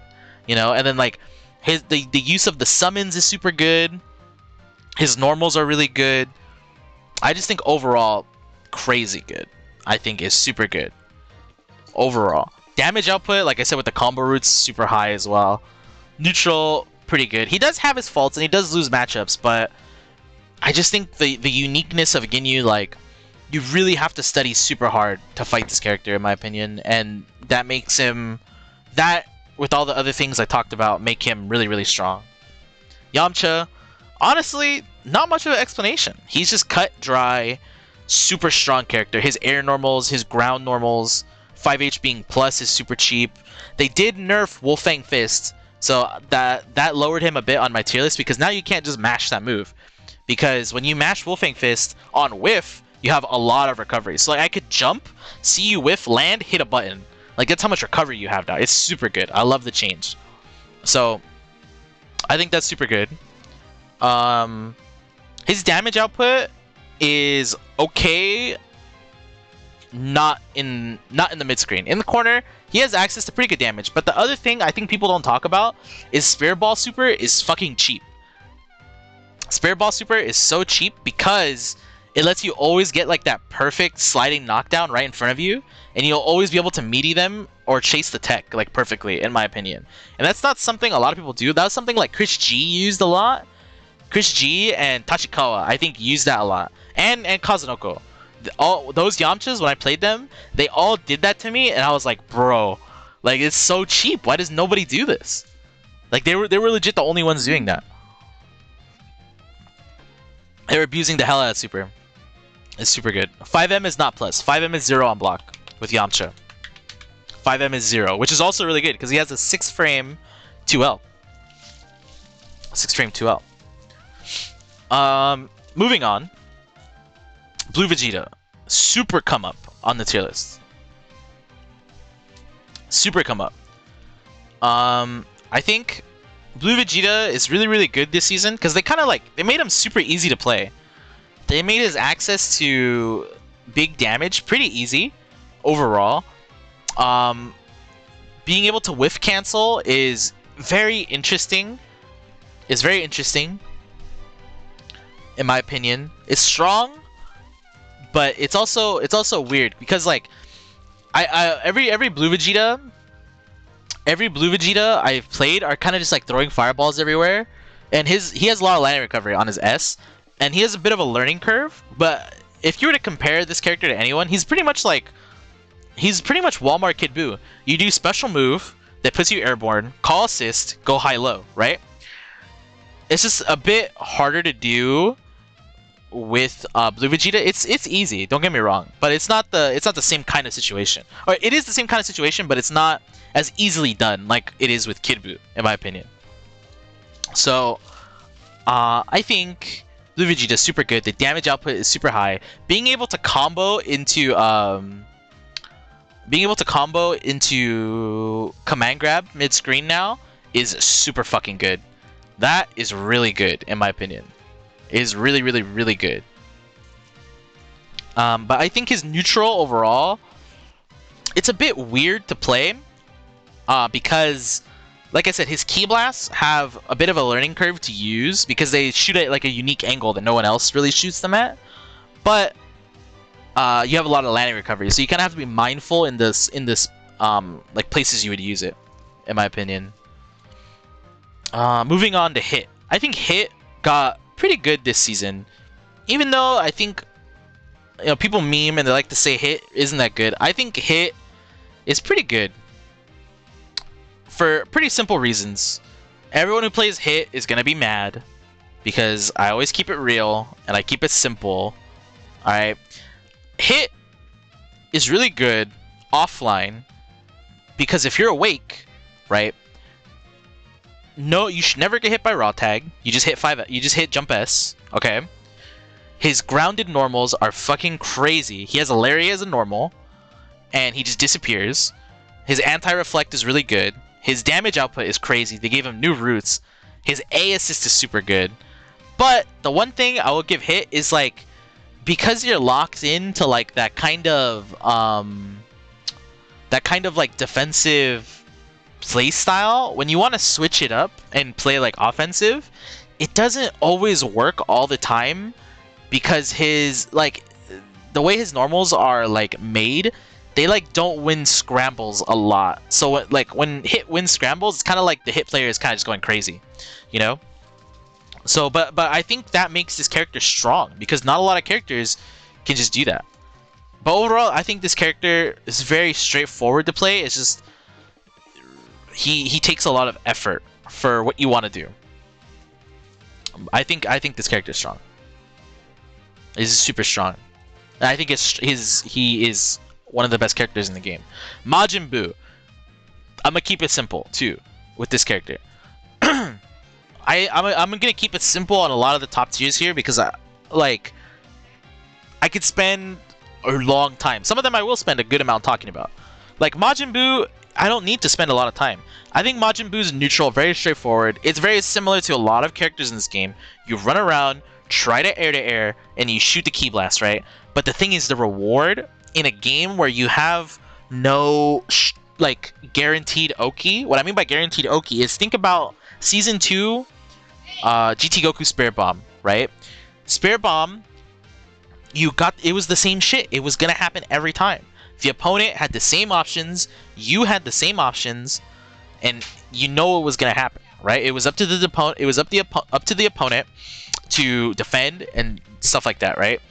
you know. And then like the use of the summons is super good. His normals are really good. I just think overall, crazy good. I think is super good overall. Damage output, like I said, with the combo routes, super high as well. Neutral, pretty good. He does have his faults and he does lose matchups, but I just think the uniqueness of Ginyu, like, you really have to study super hard to fight this character, in my opinion, and that makes him, with all the other things I talked about, make him really, really strong. Yamcha, honestly, not much of an explanation. He's just cut dry, super strong character. His air normals, his ground normals, 5H being plus is super cheap. They did nerf Wolfang Fist, so that lowered him a bit on my tier list, because now you can't just mash that move. Because when you mash Wolfang Fist on whiff, you have a lot of recovery. So like, I could jump, see you whiff, land, hit a button. Like, that's how much recovery you have now. It's super good. I love the change. So I think that's super good. His damage output is okay. Not in the mid screen. In the corner, he has access to pretty good damage. But the other thing I think people don't talk about is Spirit Ball Super is fucking cheap. Spirit Ball Super is so cheap because it lets you always get like that perfect sliding knockdown right in front of you, and you'll always be able to meaty them or chase the tech like perfectly, in my opinion. And that's not something a lot of people do. That's something like Chris G used a lot. Chris G and Tachikawa, I think, used that a lot. And Kazunoko. All those Yamchas, when I played them, they all did that to me, and I was like, bro, like, it's so cheap. Why does nobody do this? Like, they were legit the only ones doing that. They were abusing the hell out of Super. It's super good. 5M is not plus. 5M is 0 on block with Yamcha. 5M is 0, which is also really good because he has a 6-frame 2L. 6-frame 2L. Moving on. Blue Vegeta. Super come up on the tier list. Super come up. I think Blue Vegeta is really, really good this season because they kind of like, they made him super easy to play. They made his access to big damage pretty easy overall. Being able to whiff cancel is very interesting. It's very interesting, in my opinion. It's strong, but it's also weird because like every Blue Vegeta every blue Vegeta I've played are kind of just like throwing fireballs everywhere, and he has a lot of landing recovery on his S, and he has a bit of a learning curve. But if you were to compare this character to anyone, he's pretty much Walmart Kid Buu. You do special move that puts you airborne, call assist, go high low, right? It's just a bit harder to do with Blue Vegeta. It's easy, don't get me wrong, but it's not the same kind of situation. Or it is the same kind of situation, but it's not as easily done like it is with Kid Buu, in my opinion. So I think Blue Vegeta is super good. The damage output is super high. Being able to combo into command grab mid screen now is super fucking good. That is really good, in my opinion. It is really, really, really good. But I think his neutral overall, it's a bit weird to play because, like I said, his Ki Blasts have a bit of a learning curve to use because they shoot at like a unique angle that no one else really shoots them at. But you have a lot of landing recovery, so you kind of have to be mindful in this like places you would use it, in my opinion. Moving on to Hit. I think Hit got pretty good this season, even though I think people meme and they like to say Hit isn't that good. I think Hit is pretty good for pretty simple reasons. Everyone who plays Hit is gonna be mad because I always keep it real and I keep it simple. Alright, Hit is really good offline because if you're awake, right? No, you should never get hit by raw tag. You just hit jump S, okay? His grounded normals are fucking crazy. He has a Lariat as a normal, and he just disappears. His anti-reflect is really good. His damage output is crazy. They gave him new roots. His A assist is super good. But the one thing I will give Hit is like, because you're locked into like that kind of like defensive play style, when you want to switch it up and play like offensive, it doesn't always work all the time because his like the way his normals are like made, they like don't win scrambles a lot. So like when Hit wins scrambles, it's kind of like the Hit player is kind of just going crazy, you know? So but I think that makes this character strong because not a lot of characters can just do that. But overall, I think this character is very straightforward to play. It's just he takes a lot of effort for what you want to do. I think this character is strong. He's super strong. And I think he is one of the best characters in the game. Majin Buu. I'm gonna keep it simple too with this character. I'm gonna keep it simple on a lot of the top tiers here because I could spend a long time. Some of them I will spend a good amount talking about. Like Majin Buu, I don't need to spend a lot of time. I think Majin Buu's neutral, very straightforward. It's very similar to a lot of characters in this game. You run around, try to air, and you shoot the Ki Blast, right? But the thing is, the reward in a game where you have no like guaranteed Oki. What I mean by guaranteed Oki is think about Season 2 GT Goku Spirit Bomb, right? Spirit Bomb, it was the same shit. It was gonna happen every time. The opponent had the same options, you had the same options, and you know what was gonna happen, right? It was up to the opponent. It was up to the opponent to defend and stuff like that, right?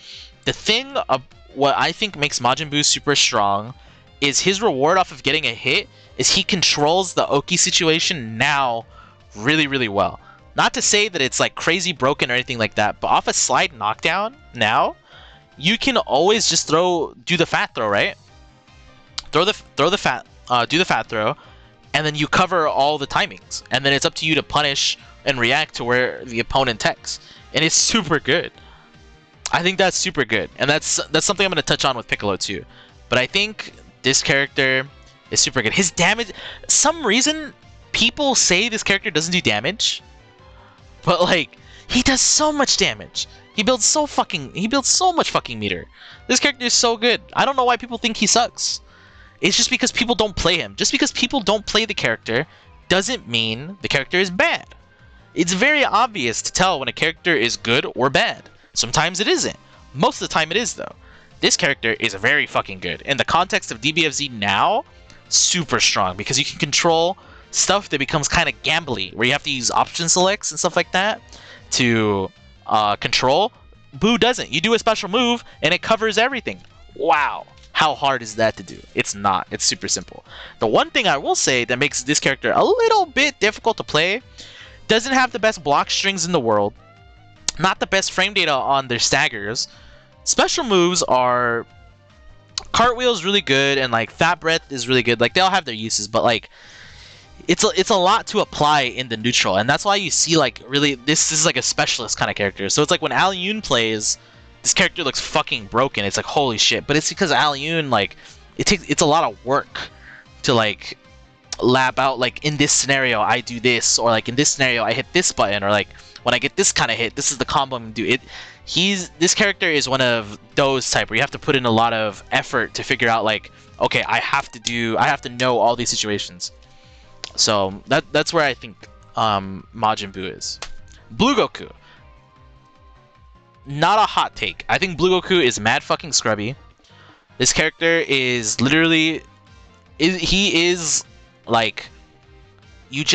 The thing of what I think makes Majin Buu super strong is his reward off of getting a hit is he controls the Oki situation now really, really well. Not to say that it's like crazy broken or anything like that, but off a slide knockdown now, you can always just do the fat throw, right? Do the fat throw, and then you cover all the timings, and then it's up to you to punish and react to where the opponent techs, and it's super good. I think that's super good, and that's something I'm going to touch on with Piccolo too. But I think this character is super good. His damage, some reason people say this character doesn't do damage, but like he does so much damage. He builds so much fucking meter. This character is so good. I don't know why people think he sucks. It's just because people don't play him. Just because people don't play the character doesn't mean the character is bad. It's very obvious to tell when a character is good or bad. Sometimes it isn't. Most of the time it is, though. This character is very fucking good. In the context of DBFZ now, super strong because you can control stuff that becomes kind of gambly, where you have to use option selects and stuff like that to control. Buu doesn't. You do a special move and it covers everything. Wow. How hard is that to do? It's not. It's super simple. The one thing I will say that makes this character a little bit difficult to play, doesn't have the best block strings in the world, not the best frame data on their staggers. Special moves are... Cartwheel's really good, and like Fat Breath is really good. Like they all have their uses, but like it's a lot to apply in the neutral, and that's why you see like really this is like a specialist kind of character. So it's like when Alyun plays, this character looks fucking broken. It's like holy shit, but it's because Alyun like it's a lot of work to like lap out like in this scenario I do this, or like in this scenario I hit this button, or like when I get this kind of hit, this is the combo I'm gonna do. This character is one of those type where you have to put in a lot of effort to figure out like, okay, I have to know all these situations. So that's where I think Majin Buu is. Blue Goku. Not a hot take. I think Blue Goku is mad fucking scrubby. This character is literally he is like you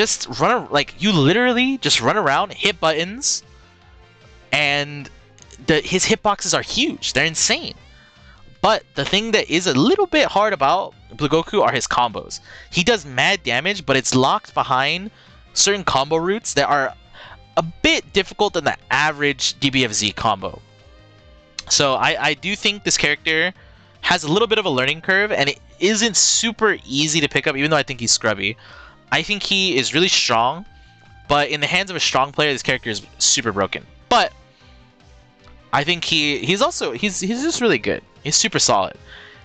literally just run around, hit buttons, and his hitboxes are huge. They're insane. But the thing that is a little bit hard about Blue Goku are his combos. He does mad damage, but it's locked behind certain combo routes that are a bit difficult than the average DBFZ combo. So I do think this character has a little bit of a learning curve, and it isn't super easy to pick up, even though I think he's scrubby. I think he is really strong, but in the hands of a strong player, this character is super broken. But I think he's just really good. He's super solid.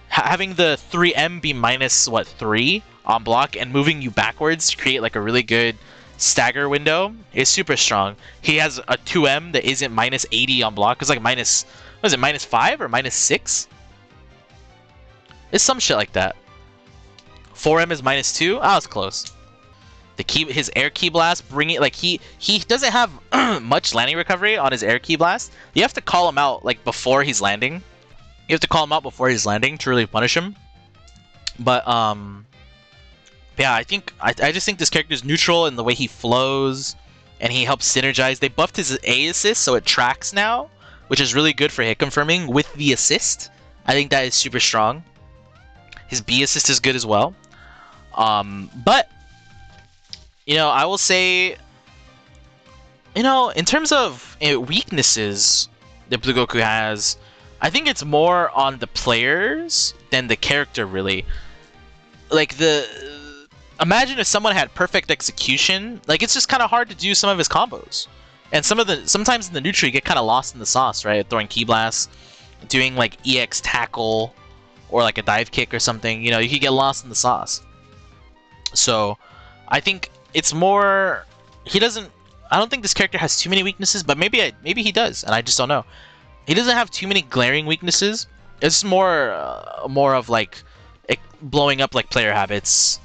Having the 3M be minus, 3 on block and moving you backwards to create like a really good stagger window is super strong. He has a 2M that isn't minus 80 on block. It's like minus 5 or minus 6? It's some shit like that. 4M is minus 2? Oh, it's close. His air key blast, he doesn't have much landing recovery on his air key blast. You have to call him out like before he's landing. You have to call him out before he's landing to really punish him. But yeah, I just think this character is neutral in the way he flows, and he helps synergize. They buffed his A assist so it tracks now, which is really good for hit confirming with the assist. I think that is super strong. His B assist is good as well. But you know, I will say, you know, in terms of weaknesses that Blue Goku has, I think it's more on the players than the character, really. Like, imagine if someone had perfect execution, like, it's just kind of hard to do some of his combos. And sometimes in the neutral, you get kind of lost in the sauce, right? Throwing Key Blast, doing, like, EX tackle, or, like, a dive kick or something. You know, you could get lost in the sauce. So, I think it's more... I don't think this character has too many weaknesses, but maybe he does, and I just don't know. He doesn't have too many glaring weaknesses. It's more of like blowing up like player habits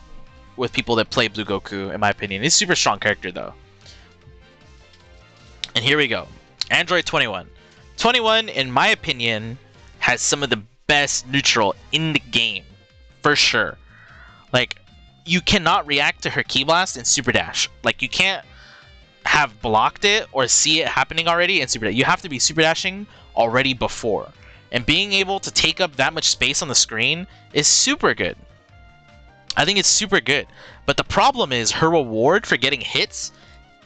with people that play Blue Goku, in my opinion. He's a super strong character though. And here we go. Android 21. 21, in my opinion, has some of the best neutral in the game, for sure. Like, you cannot react to her Key Blast in Super Dash. Like, you can't have blocked it or see it happening already in Super Dash. You have to be Super Dashing already before. And being able to take up that much space on the screen is super good. I think it's super good. But the problem is her reward for getting hits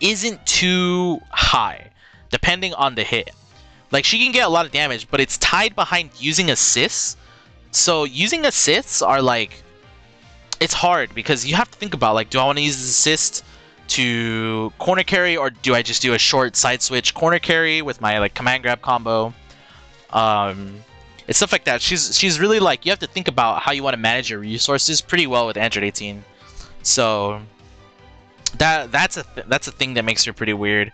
isn't too high, depending on the hit. Like, she can get a lot of damage, but it's tied behind using assists. So using assists are like... It's hard because you have to think about, like, do I want to use this assist to corner carry, or do I just do a short side switch corner carry with my like command grab combo? It's stuff like that. She's really like, you have to think about how you want to manage your resources pretty well with Android 18. So that's a thing that makes her pretty weird.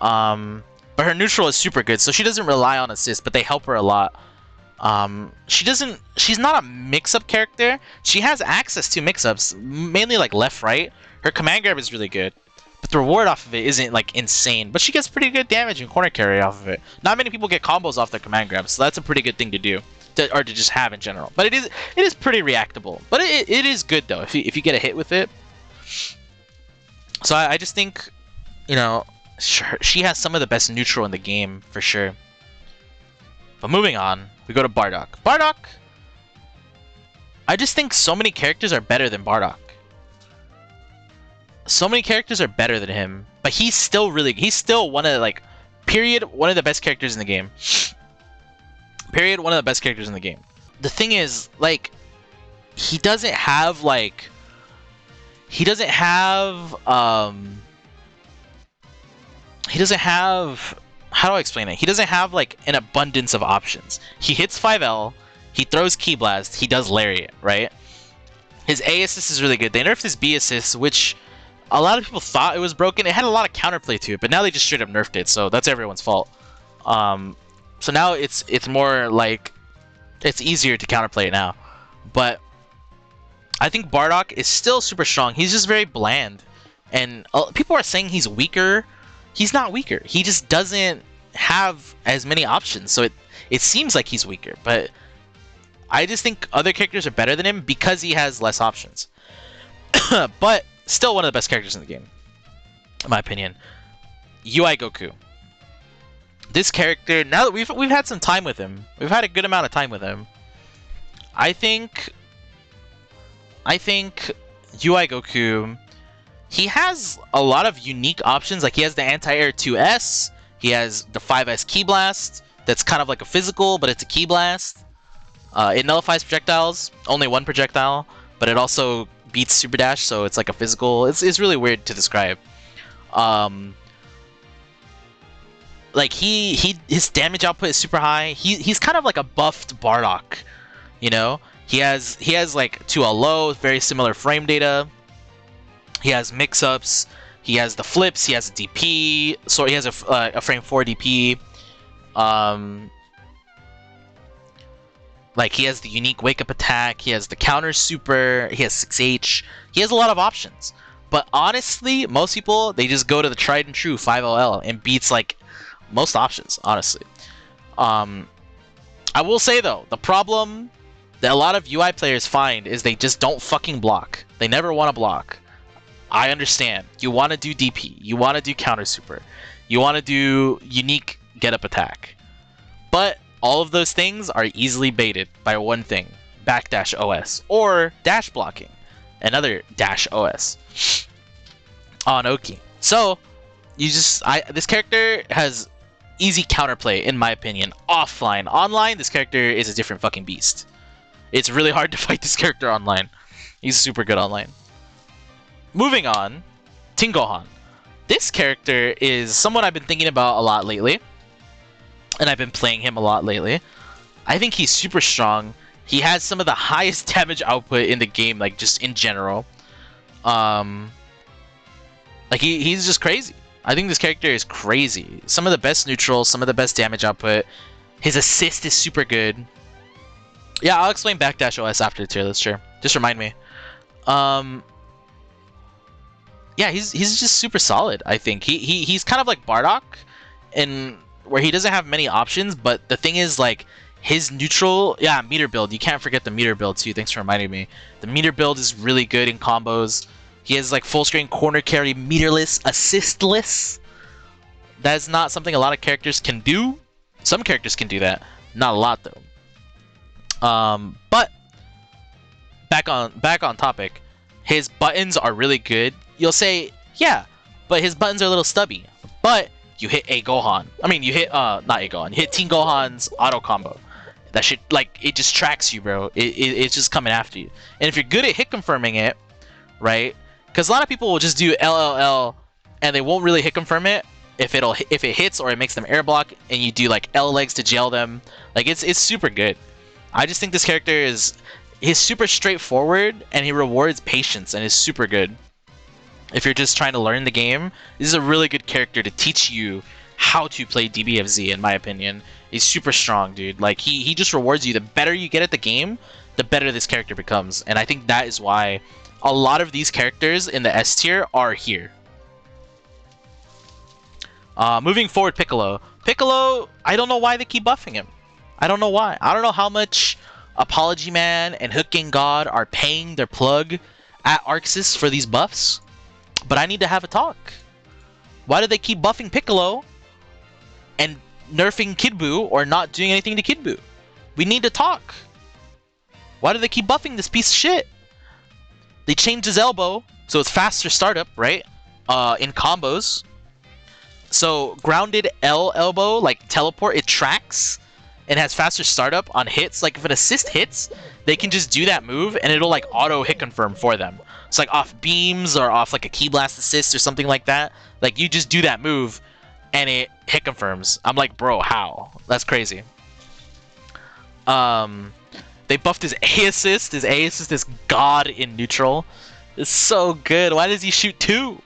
But her neutral is super good, so she doesn't rely on assists, but they help her a lot. She's not a mix-up character. She has access to mix-ups, mainly like left-right. Her command grab is really good, but the reward off of it isn't like insane. But she gets pretty good damage and corner carry off of it. Not many people get combos off their command grab, so that's a pretty good thing to do. or to just have in general. But it is pretty reactable. But it is good though if you get a hit with it. So I just think, you know, she has some of the best neutral in the game for sure. But moving on, we go to Bardock. Bardock, I just think so many characters are better than Bardock. So many characters are better than him, but he's still one of like, period, one of the best characters in the game. Period, one of the best characters in the game. The thing is, like, he doesn't have how do I explain it? He doesn't have like an abundance of options. He hits 5L, he throws Ki Blast, he does Lariat, right? His A assist is really good. They nerfed his B assist, which a lot of people thought it was broken. It had a lot of counterplay to it, but now they just straight up nerfed it, so that's everyone's fault. So now it's more like it's easier to counterplay it now. But I think Bardock is still super strong. He's just very bland, and people are saying he's weaker. He's not weaker. He just doesn't have as many options, so it seems like he's weaker. But I just think other characters are better than him because he has less options. But still one of the best characters in the game, in my opinion. UI Goku. This character, now that we've had some time with him, we've had a good amount of time with him. I think UI Goku, he has a lot of unique options. Like, he has the anti-air 2S, he has the 5S Ki Blast, that's kind of like a physical, but it's a Ki Blast. It nullifies projectiles, only one projectile, but it also beats Super Dash, so it's like a physical. It's really weird to describe. Like, his damage output is super high. He's kind of like a buffed Bardock, you know? He has like, to a low, very similar frame data. He has mix-ups. He has the flips. He has a DP. So he has a frame 4 DP. Like, he has the unique wake-up attack. He has the counter super. He has 6H. He has a lot of options. But honestly, most people, they just go to the tried and true 5LL and beats like most options, honestly. I will say though, the problem that a lot of UI players find is they just don't fucking block. They never want to block. I understand. You want to do DP. You want to do counter super. You want to do unique get up attack. But all of those things are easily baited by one thing: backdash OS or dash blocking, another dash OS on Oki. So this character has easy counterplay in my opinion. Offline, online, this character is a different fucking beast. It's really hard to fight this character online. He's super good online. Moving on, Tingohan. This character is someone I've been thinking about a lot lately, and I've been playing him a lot lately. I think he's super strong. He has some of the highest damage output in the game, like just in general. Like he's just crazy. I think this character is crazy. Some of the best neutrals, some of the best damage output. His assist is super good. Yeah, I'll explain backdash OS after the tier list, sure. Just remind me. Yeah, he's just super solid, I think. He's kind of like Bardock, in where he doesn't have many options, but the thing is, like, his neutral, yeah, meter build. You can't forget the meter build too. Thanks for reminding me. The meter build is really good in combos. He has like full screen corner carry, meterless, assistless. That's not something a lot of characters can do. Some characters can do that, not a lot though. But back on topic, his buttons are really good. You'll say, yeah, but his buttons are a little stubby. But you hit a Gohan. I mean, you hit not a Gohan. You hit Tingohan's auto combo. That shit, like, it just tracks you, bro. It's just coming after you. And if you're good at hit confirming it, right? Because a lot of people will just do LLL and they won't really hit confirm it if it hits or it makes them air block, and you do like L legs to jail them. Like, it's super good. I just think this character he's super straightforward, and he rewards patience and is super good. If you're just trying to learn the game, this is a really good character to teach you how to play DBFZ, in my opinion. He's super strong, dude. Like, he just rewards you. The better you get at the game, the better this character becomes. And I think that is why a lot of these characters in the S tier are here. Moving forward, Piccolo. Piccolo, I don't know why they keep buffing him. I don't know why. I don't know how much Apology Man and Hook Gang God are paying their plug at Arxis for these buffs, but I need to have a talk. Why do they keep buffing Piccolo and nerfing Kid Buu or not doing anything to Kid Buu? We need to talk. Why do they keep buffing this piece of shit? They changed his elbow, so it's faster startup, right? In combos. So grounded L elbow, like teleport, it tracks and has faster startup on hits. Like if an assist hits, they can just do that move and it'll like auto hit confirm for them. It's like off beams or off like a key blast assist or something like that. Like you just do that move and it hit confirms. I'm like, bro, how? That's crazy. They buffed his A assist. His A assist is god in neutral. It's so good. Why does he shoot 2?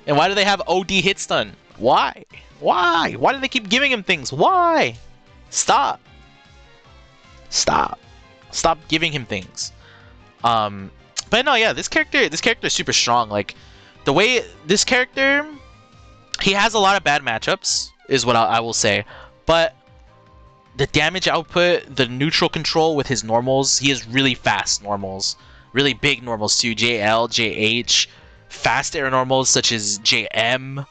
And why do they have OD hit stun? Why? Why? Why do they keep giving him things? Why? Stop. Stop. Stop giving him things. But no, yeah, this character is super strong. Like the way this character, he has a lot of bad matchups, is what I will say. But the damage output, the neutral control with his normals, he has really fast normals, really big normals too. JL, JH, fast air normals such as JM.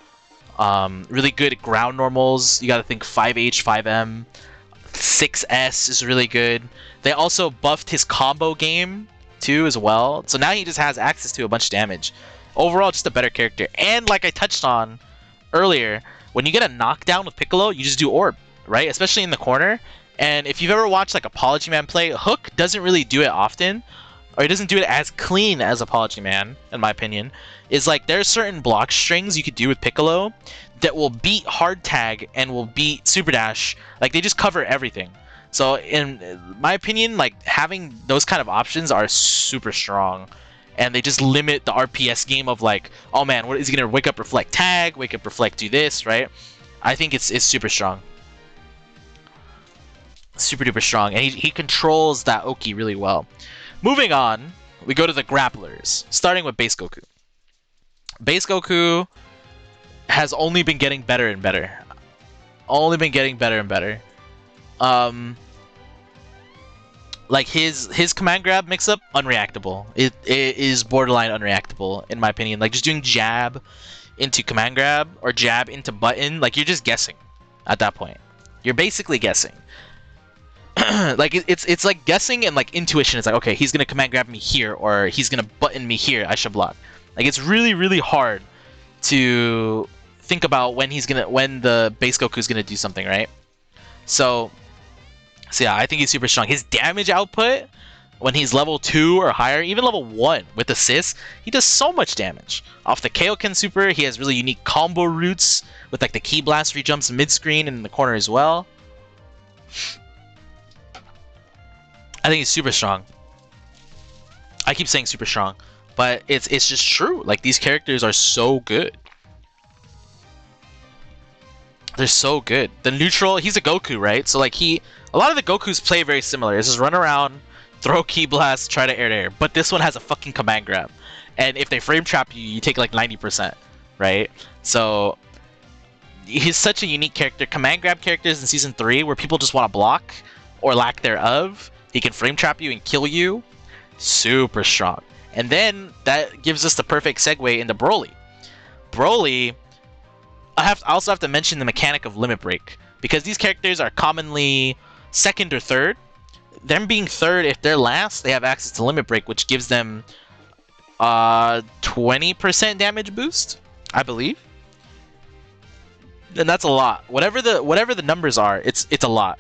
Really good ground normals. You gotta think 5H, 5M. 6S is really good. They also buffed his combo game too as well. So now he just has access to a bunch of damage. Overall, just a better character. And like I touched on earlier, when you get a knockdown with Piccolo, you just do orb, right? Especially in the corner. And if you've ever watched like Apology Man play, Hook doesn't really do it often, or he doesn't do it as clean as Apology Man, in my opinion. Is like there's certain block strings you could do with Piccolo that will beat hard tag and will beat super dash. Like they just cover everything. So in my opinion, like having those kind of options are super strong, and they just limit the RPS game of like, oh man, what is he gonna wake up, reflect tag, wake up, reflect, do this, right? I think it's super strong, super duper strong, and he controls that Oki really well. Moving on, we go to the grapplers, starting with Base Goku. Base Goku has only been getting better and better. Only been getting better and better. Like his command grab mix-up, unreactable. It is borderline unreactable, in my opinion. Like just doing jab into command grab or jab into button, like you're just guessing at that point. You're basically guessing. Like it's like guessing and like intuition. It's like, okay, he's gonna command grab me here, or he's gonna button me here, I should block. Like it's really, really hard to think about when the base Goku is gonna do something, right? So yeah, I think he's super strong. His damage output when he's level 2 or higher, even level 1 with assists, he does so much damage. Off the Kaioken super, he has really unique combo routes with like the key blast where he jumps mid-screen and in the corner as well. I think he's super strong. I keep saying super strong, but it's just true. Like these characters are so good. They're so good. The neutral, he's a Goku, right? So like a lot of the Gokus play very similar. It's just run around, throw key blast, try to air to air. But this one has a fucking command grab, and if they frame trap you, you take like 90%, right? So he's such a unique character. Command grab characters in season 3 where people just want to block or lack thereof. He can frame trap you and kill you. Super strong. And then that gives us the perfect segue into Broly. Broly, I also have to mention the mechanic of limit break, because these characters are commonly second or third. Them being third, if they're last, they have access to limit break, which gives them 20% damage boost, I believe. And that's a lot. Whatever the numbers are, it's a lot.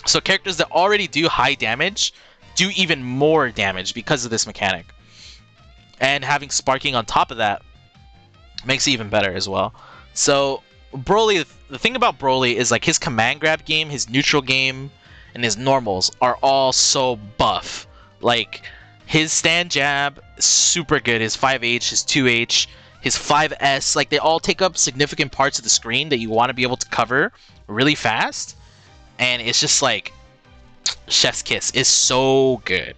So characters that already do high damage do even more damage because of this mechanic. And having sparking on top of that makes it even better as well. So Broly, the thing about Broly is like his command grab game, his neutral game, and his normals are all so buff. Like his stand jab, super good. His 5H, his 2H, his 5S, like they all take up significant parts of the screen that you want to be able to cover really fast. And it's just like chef's kiss. It's so good.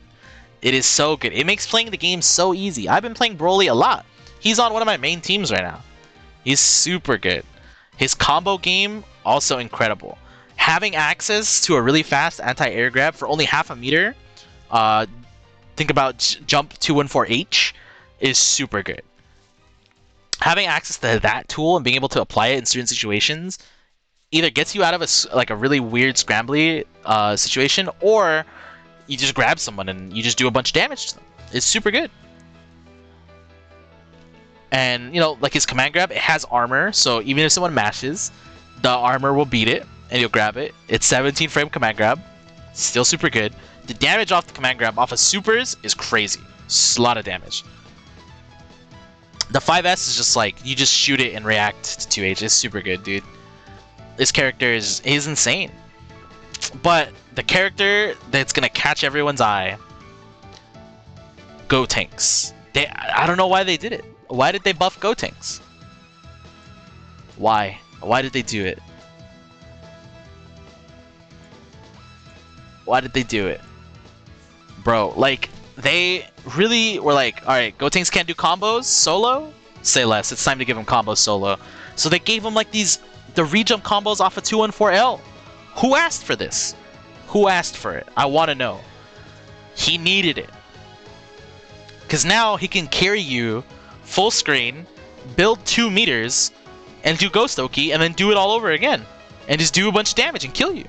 It is so good. It makes playing the game so easy. I've been playing Broly a lot. He's on one of my main teams right now. He's super good. His combo game, also incredible. having access to a really fast anti-air grab for only half a meter, think about jump 214H, is super good. Having access to that tool and being able to apply it in certain situations either gets you out of a really weird scrambly situation, or you just grab someone and you just do a bunch of damage to them. It's super good. And, you know, like his command grab, it has armor, so even if someone mashes, the armor will beat it, and you'll grab it. It's 17 frame command grab. Still super good. The damage off the command grab off of supers is crazy. It's a lot of damage. The 5S is just like, you just shoot it and react to 2H. It's super good, dude. This character is insane. But the character that's gonna catch everyone's eye, Gotenks. I don't know why they did it. Why did they buff Gotenks? Why? Why did they do it? Why did they do it? Bro, like, they really were like, alright, Gotenks can't do combos solo? Say less, it's time to give him combos solo. So they gave him like the rejump combos off of 214L. Who asked for this? Who asked for it? I want to know. He needed it. Because now he can carry you full screen, build 2 meters, and do Ghost Oki, and then do it all over again. And just do a bunch of damage and kill you.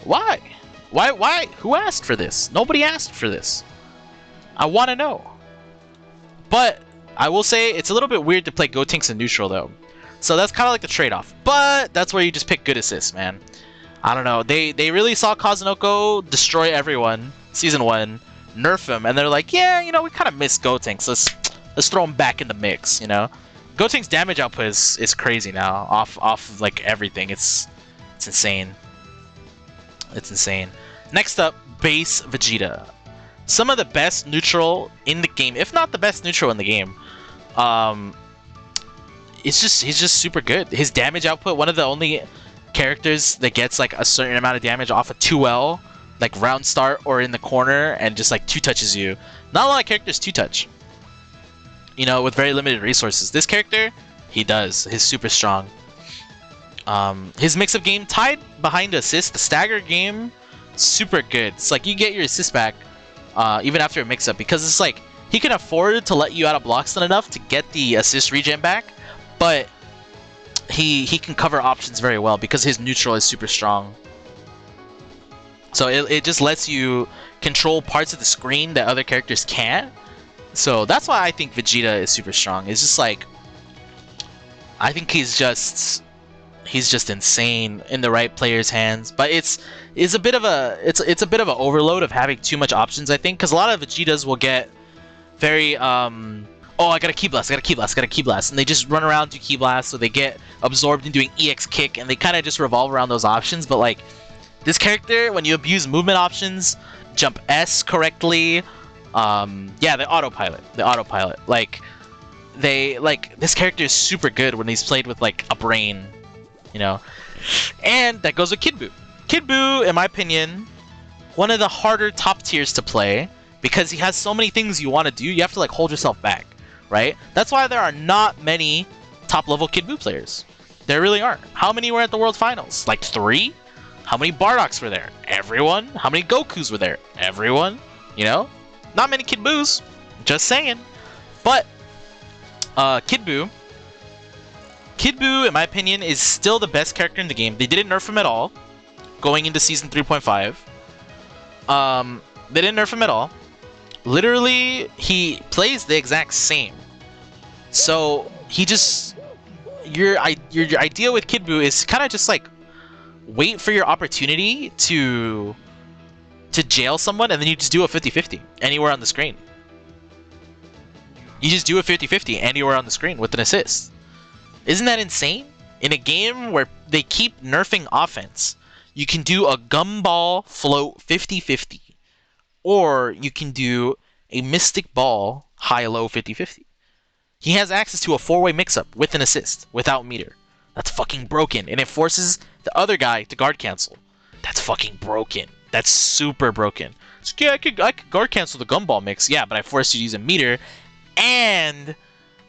Why? Why? Who asked for this? Nobody asked for this. I want to know. But I will say it's a little bit weird to play Gotenks in neutral though. So that's kind of like the trade-off. But that's where you just pick good assists, man. I don't know. They really saw Kazunoko destroy everyone, Season 1, nerf him, and they're like, yeah, you know, we kind of miss Gotenks. Let's throw him back in the mix, you know? Gotenks' damage output is crazy now, off of like everything. It's insane. It's insane. Next up, base Vegeta. Some of the best neutral in the game, if not the best neutral in the game. He's just super good. His damage output, one of the only characters that gets like a certain amount of damage off of 2L, like round start or in the corner, and just like 2-touches you. Not a lot of characters 2-touch. You know, with very limited resources. This character, he does. He's super strong. His mix-up game, tied behind assist, the stagger game, super good. It's like you get your assist back even after a mix-up, because it's like he can afford to let you out of blocks enough to get the assist regen back, but he can cover options very well because his neutral is super strong. So it just lets you control parts of the screen that other characters can't. So that's why I think Vegeta is super strong. It's just like, I think he's just insane in the right player's hands. But it's a bit of a bit of an overload of having too much options, I think, because a lot of Vegetas will get very oh, I got a Ki Blast, and they just run around, do Ki Blast, so they get absorbed in doing EX Kick, and they kind of just revolve around those options. But like this character, when you abuse movement options, jump S correctly, yeah, the autopilot, like this character is super good when he's played with like a brain, you know. And that goes with Kid Buu. Kid Buu, in my opinion, one of the harder top tiers to play, because he has so many things you want to do. You have to like hold yourself back, right? That's why there are not many top level Kid Buu players. There really aren't. How many were at the World Finals? Like 3? How many Bardoks were there? Everyone. How many Gokus were there? Everyone. You know? Not many Kid Buus. Just saying. But Kid Buu, in my opinion, is still the best character in the game. They didn't nerf him at all going into Season 3.5. They didn't nerf him at all. Literally, he plays the exact same. So he just, your idea with Kid Buu is kind of just like wait for your opportunity to jail someone, and then you just do a 50-50 anywhere on the screen. You just do a 50-50 anywhere on the screen with an assist. Isn't that insane? In a game where they keep nerfing offense, you can do a gumball float 50-50. Or you can do a Mystic Ball high-low 50-50. He has access to a 4-way mix-up with an assist, without meter. That's fucking broken, and it forces the other guy to guard cancel. That's fucking broken. That's super broken. So yeah, I could guard cancel the gumball mix, yeah, but I forced you to use a meter, and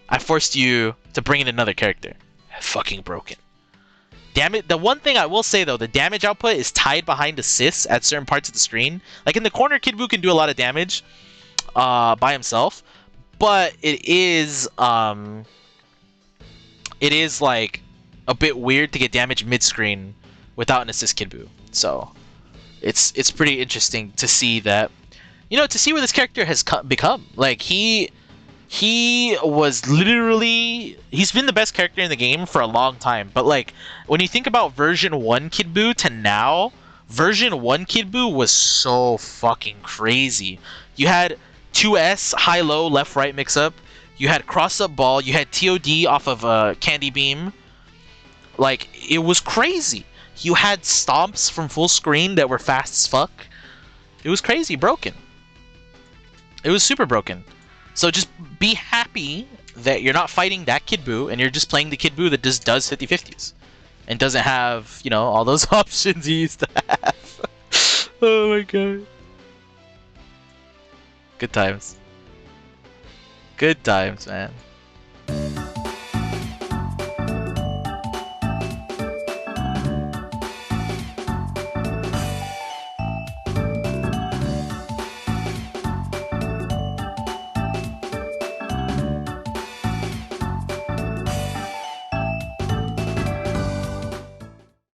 I forced you to bring in another character. That's fucking broken. Damage. The one thing I will say though, the damage output is tied behind assists at certain parts of the screen. Like in the corner, Kid Buu can do a lot of damage by himself, but it is like a bit weird to get damage mid-screen without an assist Kid Buu. So it's pretty interesting to see that, to see where this character has become. Like he was literally, he's been the best character in the game for a long time, but like when you think about version 1 Kid Buu to now, version 1 Kid Buu was so fucking crazy. You had 2S high low left right mix up, you had cross up ball, you had TOD off of candy beam. Like it was crazy. You had stomps from full screen that were fast as fuck. It was crazy broken. It was super broken. So just be happy that you're not fighting that Kid Buu and you're just playing the Kid Buu that just does 50-50s and doesn't have, all those options you used to have. Oh my god. Good times. Good times, man.